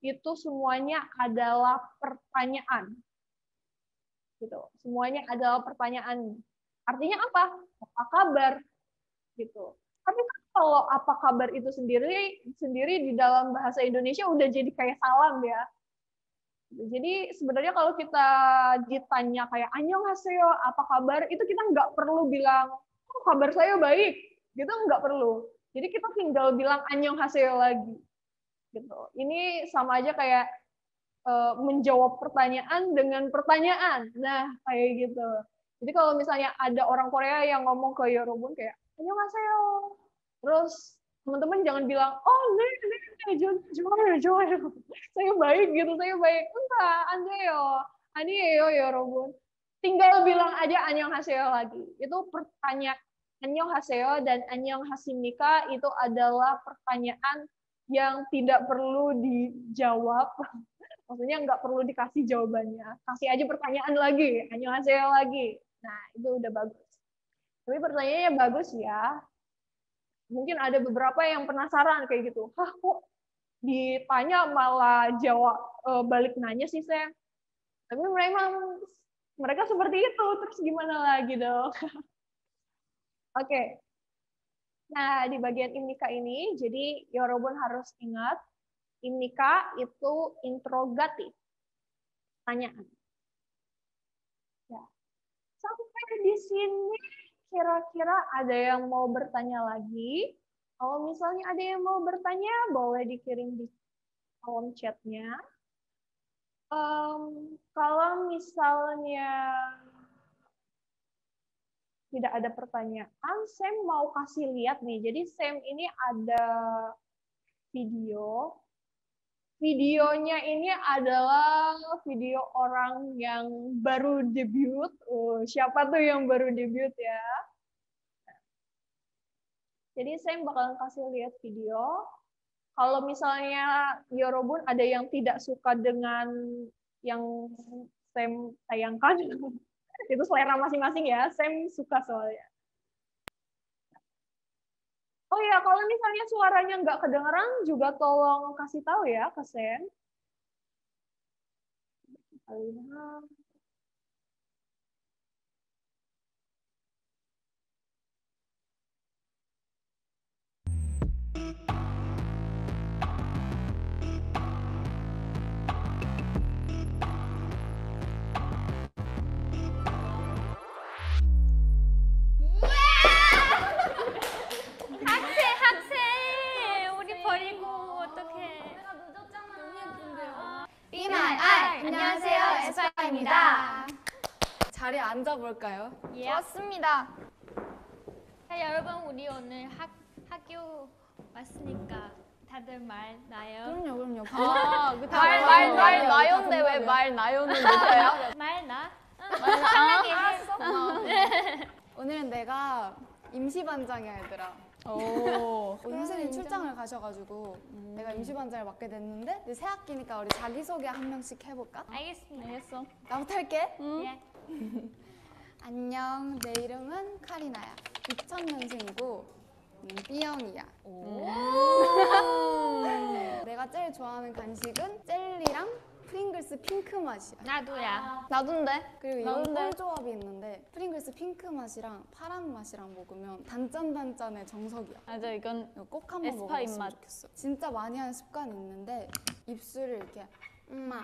itu semuanya adalah pertanyaan. Gitu. Semuanya adalah pertanyaan. Artinya apa? Apa kabar? Gitu. Tapi kalau apa kabar itu sendiri di dalam bahasa Indonesia udah jadi kayak salam ya. Jadi sebenarnya kalau kita ditanya kayak annyeonghaseyo, apa kabar? Itu kita nggak perlu bilang, oh, kabar saya baik. Gitu nggak perlu. Jadi kita tinggal bilang annyeonghaseyo lagi. Gitu. Ini sama aja kayak menjawab pertanyaan dengan pertanyaan. Nah, kayak gitu. Jadi kalau misalnya ada orang Korea yang ngomong ke Yorobun kayak annyeonghaseyo. Terus teman-teman jangan bilang, oh, joy. Saya baik gitu, saya baik. Enggak, anjeyo, Yorobun. Tinggal bilang aja annyeonghaseyo lagi. Itu pertanyaan annyeonghaseyo dan annyeonghasimnika itu adalah pertanyaan yang tidak perlu dijawab Maksudnya nggak perlu dikasih jawabannya, kasih aja pertanyaan lagi, annyeonghaseyo lagi. Nah, itu udah bagus. Tapi pertanyaannya bagus ya. Mungkin ada beberapa yang penasaran kayak gitu. Hah, kok ditanya malah jawab balik nanya sih, Sam? Tapi mereka seperti itu, terus gimana lagi dong? Oke. Nah, di bagian imnika ini, jadi Yorobun harus ingat, imnika itu interrogatif, tanyaan. Ya. Sampai di sini, kira-kira ada yang mau bertanya lagi? Kalau misalnya ada yang mau bertanya, boleh dikirim di kolom chatnya. Kalau misalnya tidak ada pertanyaan, Sam mau kasih lihat nih. Jadi Sam ini ada video. Videonya ini adalah video orang yang baru debut. Siapa tuh yang baru debut ya? Jadi Sam bakalan kasih lihat video. Kalau misalnya Yorobun ada yang tidak suka dengan yang Sam tayangkan, itu selera masing-masing ya. Sam suka soalnya. Oh ya, kalau misalnya suaranya nggak kedengeran, juga tolong kasih tahu ya ke Sam. 안녕하세요, 에스파입니다. 자리에 앉아볼까요? 좋습니다. 자, 여러분, 우리 오늘 학교 왔으니까 다들 말 나요? 그럼요. 말 나요인데 왜 말 나요는 못해요? 말 나? 편하게 해. 오늘은 내가 임시반장이야, 얘들아. 오늘 선생님 출장을 가셔가지고 내가 임시반장을 맡게 됐는데 이제 새 학기니까 우리 자기소개 한 명씩 해볼까? 알겠습니다. 알겠어. 나부터 할게. 예. 안녕, 내 이름은 카리나야. 2000년생이고 B형이야. 내가 제일 좋아하는 간식은 젤리랑 프링글스 핑크 맛이야. 나도야. 나도인데. 그리고 이런 꿀조합이 있는데 프링글스 핑크 맛이랑 파란 맛이랑 먹으면 단짠단짠의 정석이야. 맞아, 이건 이거 꼭 한번 에스파 먹어봤으면 입맛. 좋겠어. 진짜 많이 하는 습관이 있는데 입술을 이렇게 엄마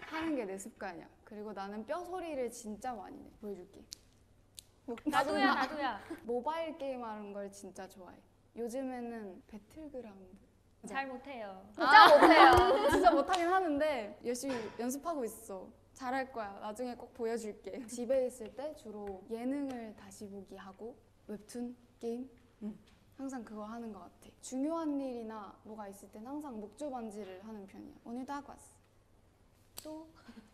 하는 게 내 습관이야. 그리고 나는 뼈 소리를 진짜 많이 내. 보여줄게. 나도야. 모바일 게임 하는 걸 진짜 좋아해. 요즘에는 배틀그라운드. 잘 못해요. 진짜 못해요. 진짜 못하긴 하는데 열심히 연습하고 있어. 잘할 거야. 나중에 꼭 보여줄게. 집에 있을 때 주로 예능을 다시 보기 하고 웹툰, 게임 항상 그거 하는 것 같아. 중요한 일이나 뭐가 있을 땐 항상 목줄 반지를 하는 편이야. 오늘도 하고 왔어. 또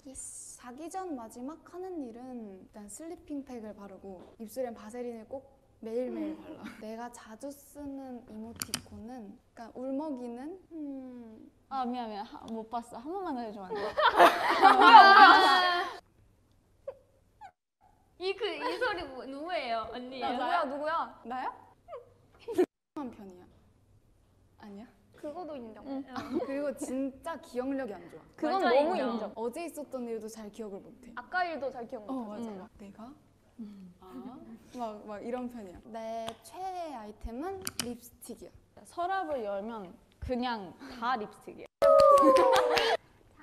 예스. 자기 전 마지막 하는 일은 일단 슬리핑 팩을 바르고 입술엔 바세린을 꼭 매일매일 발라. 내가 자주 쓰는 이모티콘은 그러니까 울먹이는 미안. 못 봤어. 한 번만 더 해주면 안 돼? 이 소리 누구예요? 언니예요? 누구야? 나야? 한 편이야. 아니야? 그거도 인정. 그리고 진짜 기억력이 안 좋아. 그건 완전 너무 인정. 인정. 어제 있었던 일도 잘 기억을 못해. 아까 일도 잘 기억 못해. 맞아. 내가? 막 이런 편이야. 내 최애 아이템은 립스틱이야. 서랍을 열면 그냥 다 립스틱이야.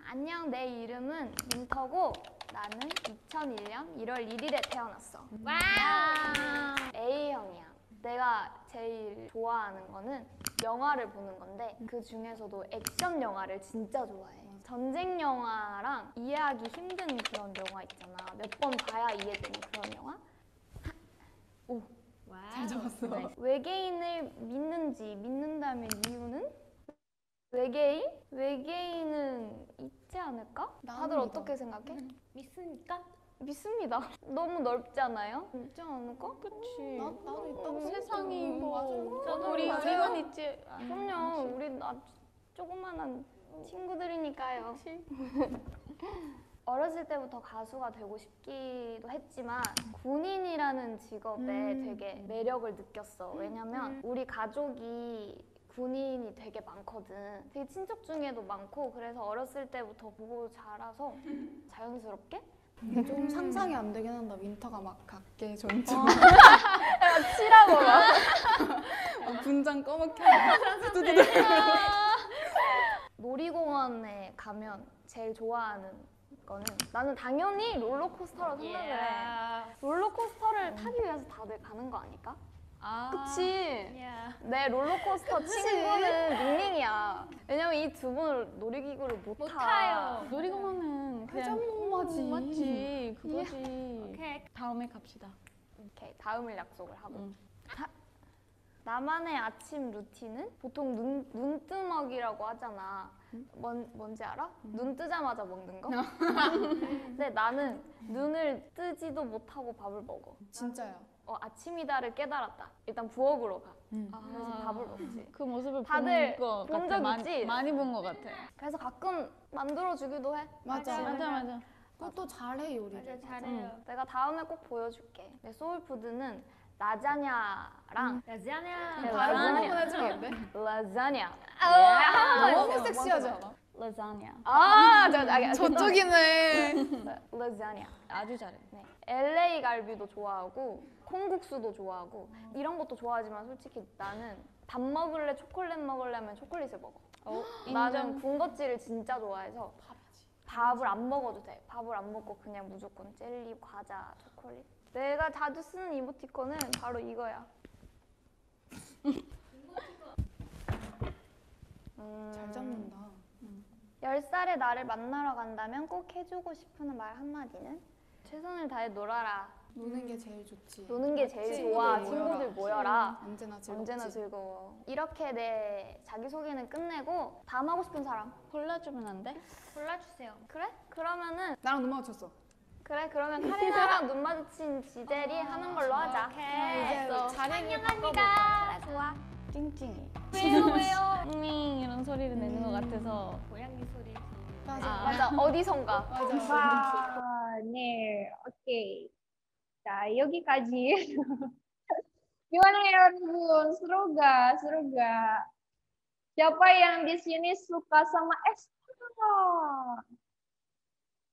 안녕, 내 이름은 민터고 나는 2001년 1월 1일에 태어났어. 와우. A형이야. 내가 제일 좋아하는 거는 영화를 보는 건데 그 중에서도 액션 영화를 진짜 좋아해. 전쟁 영화랑 이해하기 힘든 그런 영화 있잖아. 몇 번 봐야 이해되는 그런 영화? 잘 적었어. 외계인을 믿는다면 이유는? 외계인은 있지 않을까? 나는 다들 믿어. 어떻게 생각해? 믿습니까? 믿습니다. 너무 넓지 않아요? 있지 않을까? 그치. 나도 있다고 세상이 맞아. 뭐 저도 우리만 맞아요. 있지. 그럼요. 우리 조그만한 친구들이니까요. 어렸을 때부터 가수가 되고 싶기도 했지만 군인이라는 직업에 되게 매력을 느꼈어. 왜냐면 우리 가족이 군인이 되게 많거든. 되게 친척 중에도 많고 그래서 어렸을 때부터 보고 자라서 자연스럽게 근데 좀 상상이 안 되긴 한다. 윈터가 막 각계 전투 치라고 막 분장 꺼먹혀. 놀이공원에 가면 제일 좋아하는 거는 나는 당연히 롤러코스터라고 생각을 해. 롤러코스터를 타기 위해서 다들 가는 거 아닐까? 그치. 내 롤러코스터 친구는 닝닝이야. 왜냐면 이 두 분을 놀이기구를 못 타요. 놀이공원은 그냥 회전목마지. 맞지. 그거지. 오케이. 다음에 갑시다. 오케이, 다음을 약속을 하고. 나만의 아침 루틴은 보통 눈뜨먹이라고 하잖아. 뭔지 알아? 눈 뜨자마자 먹는 거? 근데 나는 눈을 뜨지도 못하고 밥을 먹어. 진짜야. 아침이다를 깨달았다. 일단 부엌으로 가. 그래서 밥을 먹지. 그 모습을 다들 본 본 것 적 같아. 있지? 많이 본 것 같아. 그래서 가끔 만들어주기도 해. 맞아. 맞아. 그것도 잘해 요리를. 맞아, 잘해요. 내가 다음에 꼭 보여줄게. 내 소울푸드는 라자냐랑 라자냐. 네, 발음 라자냐. 한번 해주면 안 돼? 라자냐. 너무 섹시하지 않아? 라자냐. 저쪽이네. 라자냐. 아주 잘해. 네. LA 갈비도 좋아하고 콩국수도 좋아하고 이런 것도 좋아하지만 솔직히 나는 밥 먹을래 초콜릿 먹을래면 초콜릿을 먹어. 나는 군것질을 진짜 좋아해서 밥을 안 먹어도 돼. 밥을 안 먹고 그냥 무조건 젤리, 과자, 초콜릿. 내가 자주 쓰는 이모티콘은 바로 이거야. 잘 잡는다. 10살의 나를 만나러 간다면 꼭 해주고 싶은 말 한마디는? 최선을 다해 놀아라. 노는 게 제일 좋지. 노는 게 제일 친구들 좋아. 모여라. 친구들 모여라. 언제나 즐겁지. 언제나 즐거워. 이렇게 내 자기소개는 끝내고 다음 하고 싶은 사람. 골라주면 안 돼? 골라주세요. 그래? 그러면은 나랑 눈 마주쳤어. 그래 그러면 카리나랑 눈 마주친 지델이 하는 걸로 하자. 오케이. 자리를 환영합니다. 그래 좋아. 찡찡이. 왜요? 이런 소리를 내는 것 같아서. 고양이 소리지. 맞아 어디선가. 와, 네, oke. Nah, 여기까지. Gimana ya, Bun? Seru gak? Seru gak? Siapa yang di sini suka sama Espa?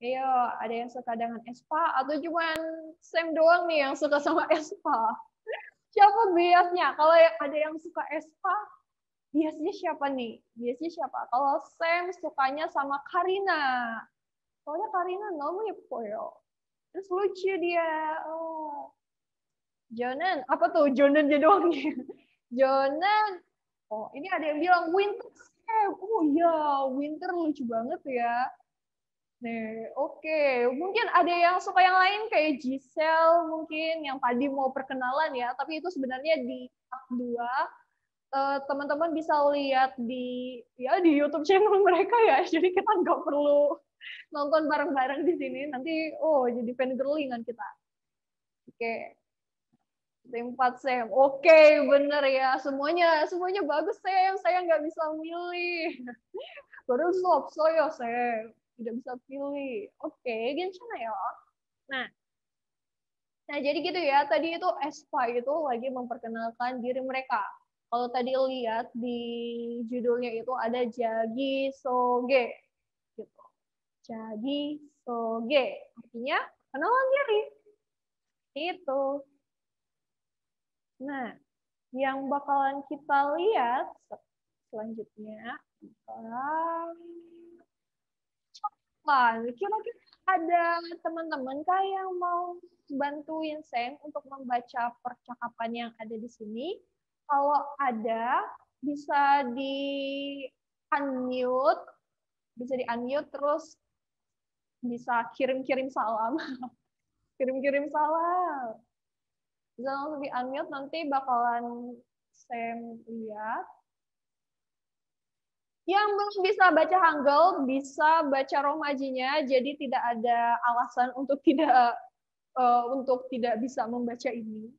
Ayo, ada yang suka dengan Espa atau cuman Sam doang nih yang suka sama Espa? Siapa biasnya? Kalau ada yang suka Espa, biasanya siapa nih? Biasanya siapa? Kalau Sam sukanya sama Karina. Soalnya Karina 너무 예뻐요. Terus lucu dia. Oh. Jonan, apa tuh Jonan dia doang nih? Jonan, oh ini ada yang bilang Winter Sam. Oh iya, Winter lucu banget ya. Nih, oke. Mungkin ada yang suka yang lain kayak Giselle mungkin yang tadi mau perkenalan ya, tapi itu sebenarnya di part 2. Teman-teman bisa lihat di YouTube channel mereka ya. Jadi kita nggak perlu nonton bareng-bareng di sini. Nanti jadi fan girlingan kita. Oke. Tim 4 Sam. Oke, bener ya. Semuanya bagus Sam. Saya nggak bisa milih. Baru 없어요 Sam. Tidak bisa pilih. Oke, 괜찮아요. Nah, jadi gitu ya. Tadi itu Espa itu lagi memperkenalkan diri mereka. Kalau tadi lihat di judulnya itu ada Jagi Soge. Gitu. Jagi Soge. Artinya kenalan diri. Itu. Nah, yang bakalan kita lihat selanjutnya kira-kira ada teman-teman kah yang mau bantuin Sam untuk membaca percakapan yang ada di sini? Kalau ada, bisa di-unmute, terus bisa kirim-kirim salam. Kirim-kirim salam. Bisa langsung di-unmute, nanti bakalan Sam lihat. Yang belum bisa baca Hangul, bisa baca Romajinya, jadi tidak ada alasan untuk tidak bisa membaca ini.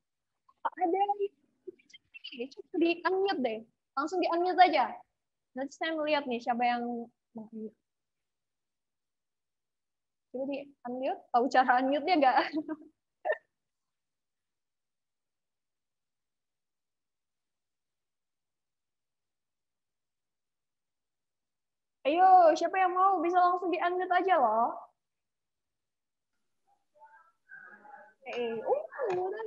Ada di-unmute deh, langsung di-unmute aja. Nanti saya melihat nih siapa yang mau unmute. Coba di unmute, tahu cara unmute-nya nggak? Ayo, siapa yang mau bisa langsung di unmute aja loh. Udah.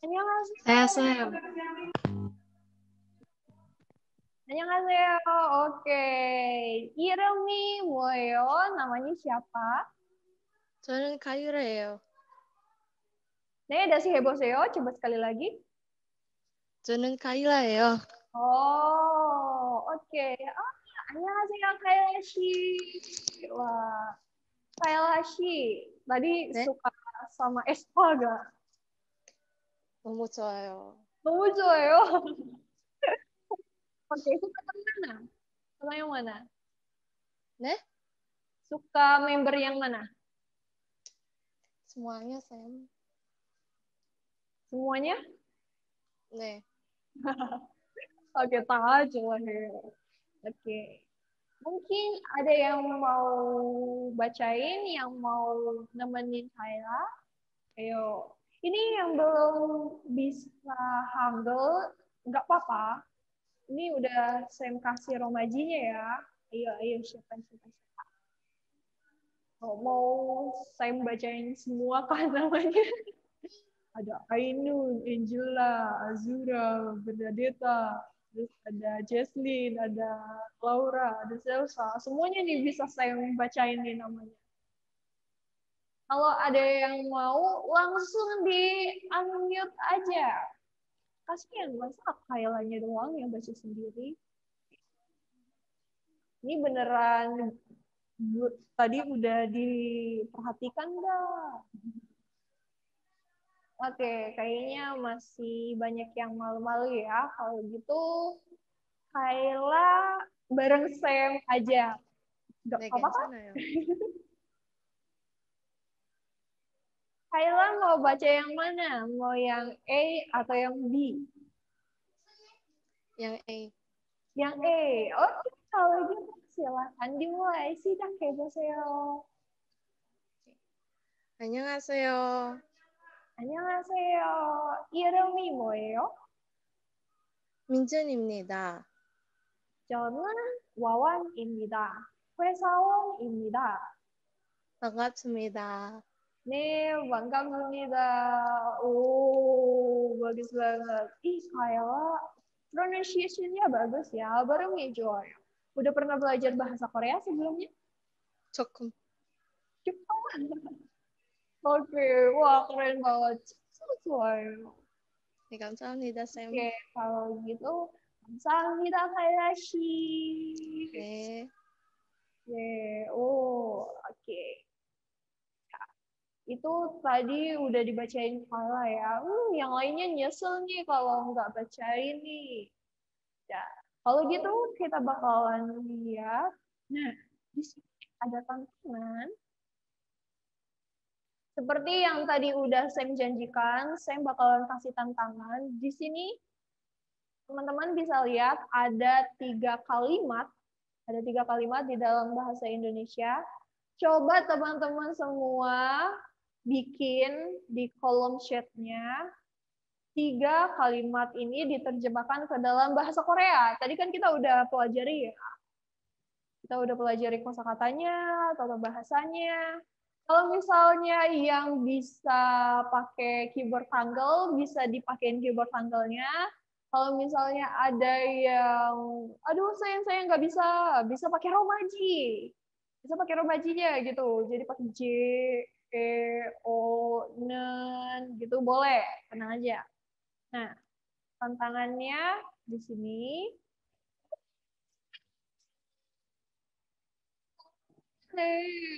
Annyeonghaseyo. Saya. Annyeonghaseyo. Oke. 이름이 뭐예요? Namanya siapa? 저는 가유라예요. 네, 다시 해보세요. coba sekali lagi. 저는 가유라예요. Oh, oke. 안녕하세요, 카일라 씨. Wah, Kaila 씨. Tadi 네? suka sama Espa gak? 너무 좋아요. 너무 좋아요. Oke, suka yang mana? Suka yang mana? 네? Suka member yang mana? semuanya, Sam. Semuanya? 네. Oke, tak 좋아해요. Oke. Mungkin ada yang mau bacain, yang mau nemenin Kaila? Ayo. Ini yang belum bisa Hangul, nggak apa-apa. Ini udah Sam kasih romajinya ya. Ayo, siapa. Mau Sam bacain semua kan namanya? Ada Ainun, Angela, Azura, Bernadetta, terus ada Jesslyn, ada Laura, ada Selsa. Semuanya nih bisa saya bacain nih namanya. Kalau ada yang mau, langsung di unmute aja. Kasihan, masa Kailanya doang yang baca sendiri. Ini beneran tadi udah diperhatikan nggak? Oke, kayaknya masih banyak yang malu-malu ya. Kalau gitu, Kaila bareng Sam aja. Nggak 네, apa-apa? 괜찮아요. Kaila mau baca yang mana? Mau yang A atau yang B? yang A. Yang A. Oke, kalau gitu silahkan dimulai. 시작해보세요. 안녕하세요. 안녕하세요. 이름이 뭐예요? 민준입니다. 저는 와완입니다. 회사원입니다. 반갑습니다. 네, 반갑습니다. 오, bagus banget. Ih, Kaila, pronunciation-nya bagus ya, barengnya 좋아요. Udah pernah belajar bahasa Korea sebelumnya? 조금. Jepang. Oke, wah keren banget. 좋아요. 네, 감사합니다, Sam. Oke, kalau gitu, 감사합니다, Kaila 씨. 네. Oke. Itu tadi udah dibacain Kaila ya. Yang lainnya nyesel nih kalau nggak bacain nih. Ya, kalau gitu kita bakalan lihat. Nah, di sini ada tantangan. Seperti yang tadi udah Sam janjikan, Sam bakalan kasih tantangan. Di sini teman-teman bisa lihat ada 3 kalimat. Ada 3 kalimat di dalam bahasa Indonesia. Coba teman-teman semua bikin di kolom chat-nya 3 kalimat ini diterjemahkan ke dalam bahasa Korea. Tadi kan kita udah pelajari ya. Kita udah pelajari kosakatanya, tata bahasanya. Kalau misalnya yang bisa pakai keyboard Hangul, bisa dipakein keyboard Hangulnya. Kalau misalnya ada yang, aduh saya nggak bisa pakai romaji. Bisa pakai romajinya gitu. Jadi pakai J, E, O, Nen, gitu boleh. Tenang aja. Nah, tantangannya di sini.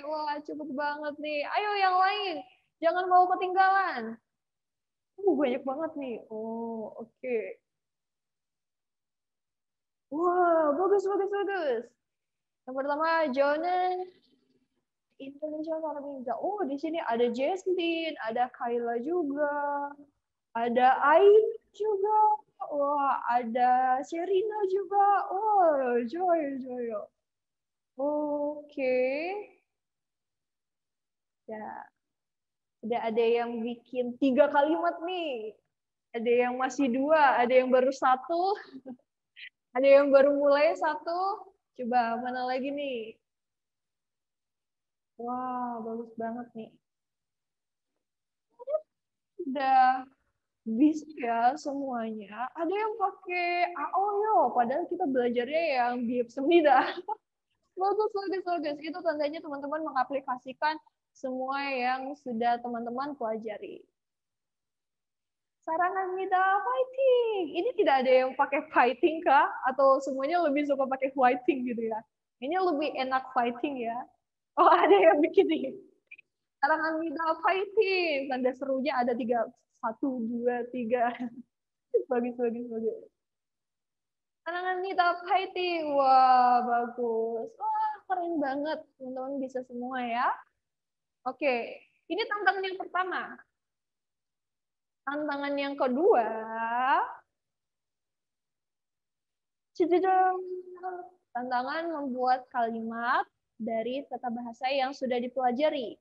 Wah, cepet banget nih. Ayo yang lain, jangan mau ketinggalan. Banyak banget nih. Oh, oke. Wah, bagus. Yang pertama, Jonan. Indonesia Farminza. Oh, di sini ada Jesslyn, ada Kaila juga, ada Ain juga. Wah, ada Sherina juga. Oh, Joy. Oke. Ya, udah ada yang bikin 3 kalimat nih. Ada yang masih 2, ada yang baru 1, ada yang baru mulai 1. Coba mana lagi nih? Wah, bagus banget nih. Udah bisa ya semuanya. Ada yang pakai AOYO, padahal kita belajarnya yang biepsemida. Bagus. Itu tandanya teman-teman mengaplikasikan semua yang sudah teman-teman pelajari. Saranamida fighting. Ini tidak ada yang pakai fighting kah? Atau semuanya lebih suka pakai fighting gitu ya? Ini lebih enak fighting ya. Oh, ada yang bikin nih. Saranamida fighting. Tanda serunya ada 3. 1, 2, 3. Bagus. Saranamida fighting. Wah, bagus. Wah, keren banget. Teman-teman bisa semua ya. Oke, ini tantangan yang pertama. Tantangan yang kedua, tantangan membuat kalimat dari tata bahasa yang sudah dipelajari.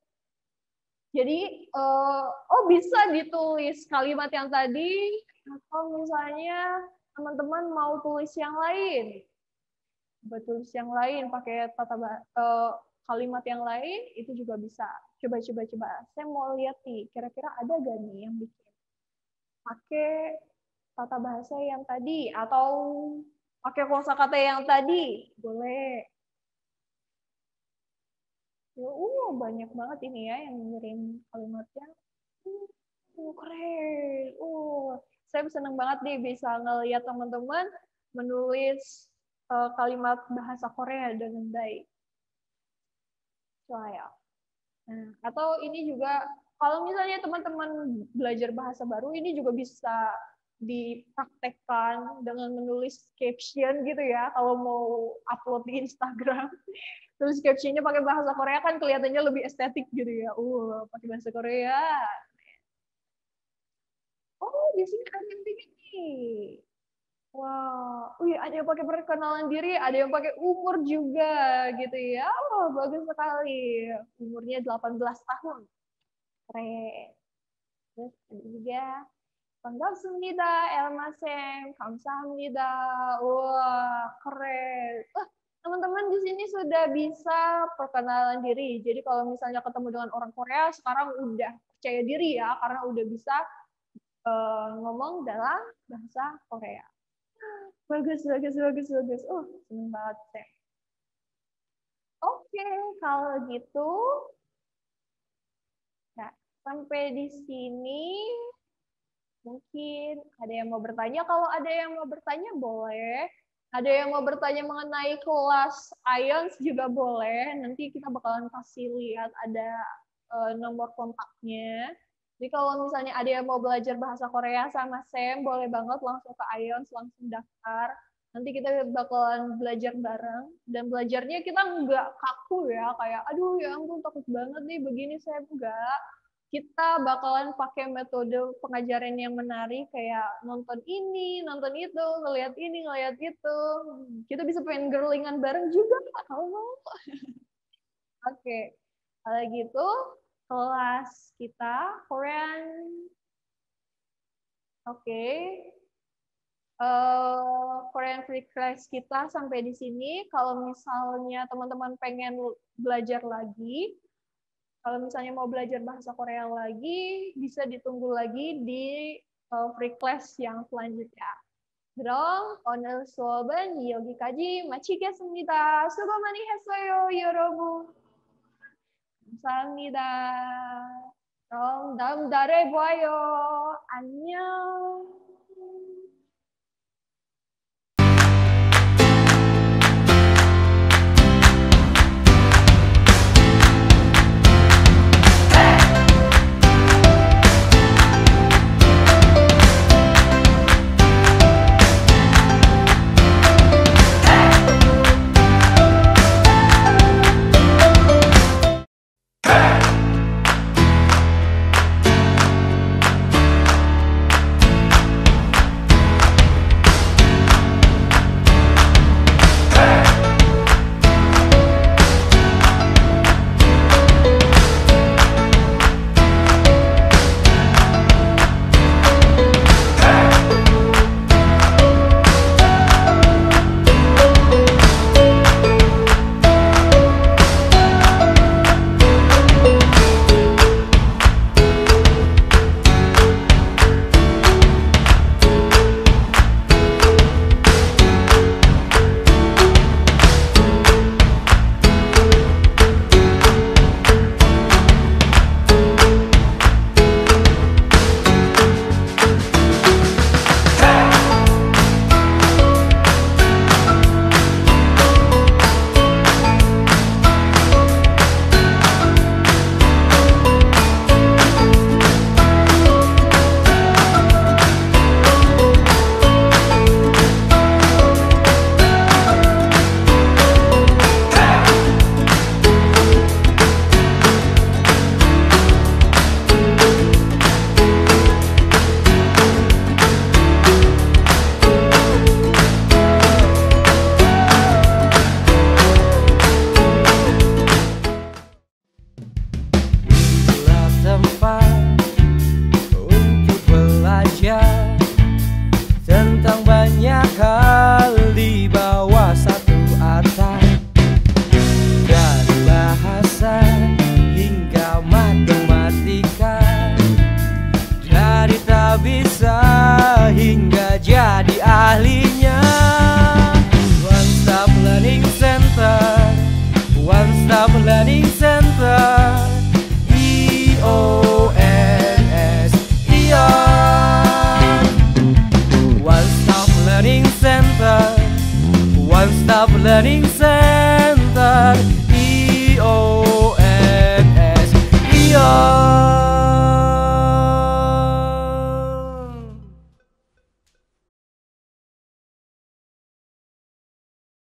Jadi, bisa ditulis kalimat yang tadi, atau misalnya teman-teman mau tulis yang lain. Tulis yang lain, pakai kalimat yang lain, itu juga bisa. Coba. Saya mau lihat nih, kira-kira ada gak nih yang bikin pakai tata bahasa yang tadi atau pakai kosakata yang tadi, boleh. Banyak banget ini ya yang ngirim kalimatnya. Keren. Saya senang banget nih bisa ngelihat teman-teman menulis kalimat bahasa Korea dengan baik. Nah, atau ini juga kalau misalnya teman-teman belajar bahasa baru, ini juga bisa dipraktekkan dengan menulis caption gitu ya, kalau mau upload di Instagram. Terus captionnya pakai bahasa Korea kan kelihatannya lebih estetik gitu ya. Pakai bahasa Korea. Di sini ada yang bikin nih. Wow, ada yang pakai perkenalan diri, ada yang pakai umur juga gitu ya. Bagus sekali. Umurnya 18 tahun. Keren. Terus ada juga 반갑습니다, 엘마쌤. 감사합니다. Wah, keren. Teman-teman di sini sudah bisa perkenalan diri. Jadi kalau misalnya ketemu dengan orang Korea, sekarang udah percaya diri ya, karena udah bisa ngomong dalam bahasa Korea. Bagus. Seneng banget saya. Oke, kalau gitu. Sampai di sini, mungkin ada yang mau bertanya. Kalau ada yang mau bertanya, boleh. Ada yang mau bertanya mengenai kelas IELTS juga boleh. Nanti kita bakalan kasih lihat ada nomor kontaknya. Jadi kalau misalnya ada yang mau belajar bahasa Korea sama Sam, boleh banget langsung ke IELTS, langsung daftar. Nanti kita bakalan belajar bareng. Dan belajarnya kita nggak kaku ya, kayak aduh ya ampun takut banget nih begini, saya enggak. Kita bakalan pakai metode pengajaran yang menarik, kayak nonton ini, nonton itu, ngeliat ini, ngeliat itu. Kita bisa pengen girlingan bareng juga, kalau mau. Oke, kalau gitu kelas kita Korean. Korean free class kita sampai di sini. Kalau misalnya teman-teman pengen belajar lagi, kalau misalnya mau belajar bahasa Korea lagi, bisa ditunggu lagi di free class yang selanjutnya. 그럼 오늘 수업은 여기까지 마치겠습니다. 수고 많이 했어요, 여러분. 감사합니다. 그럼 다음 달에 봐요. 안녕. Stop Learning Center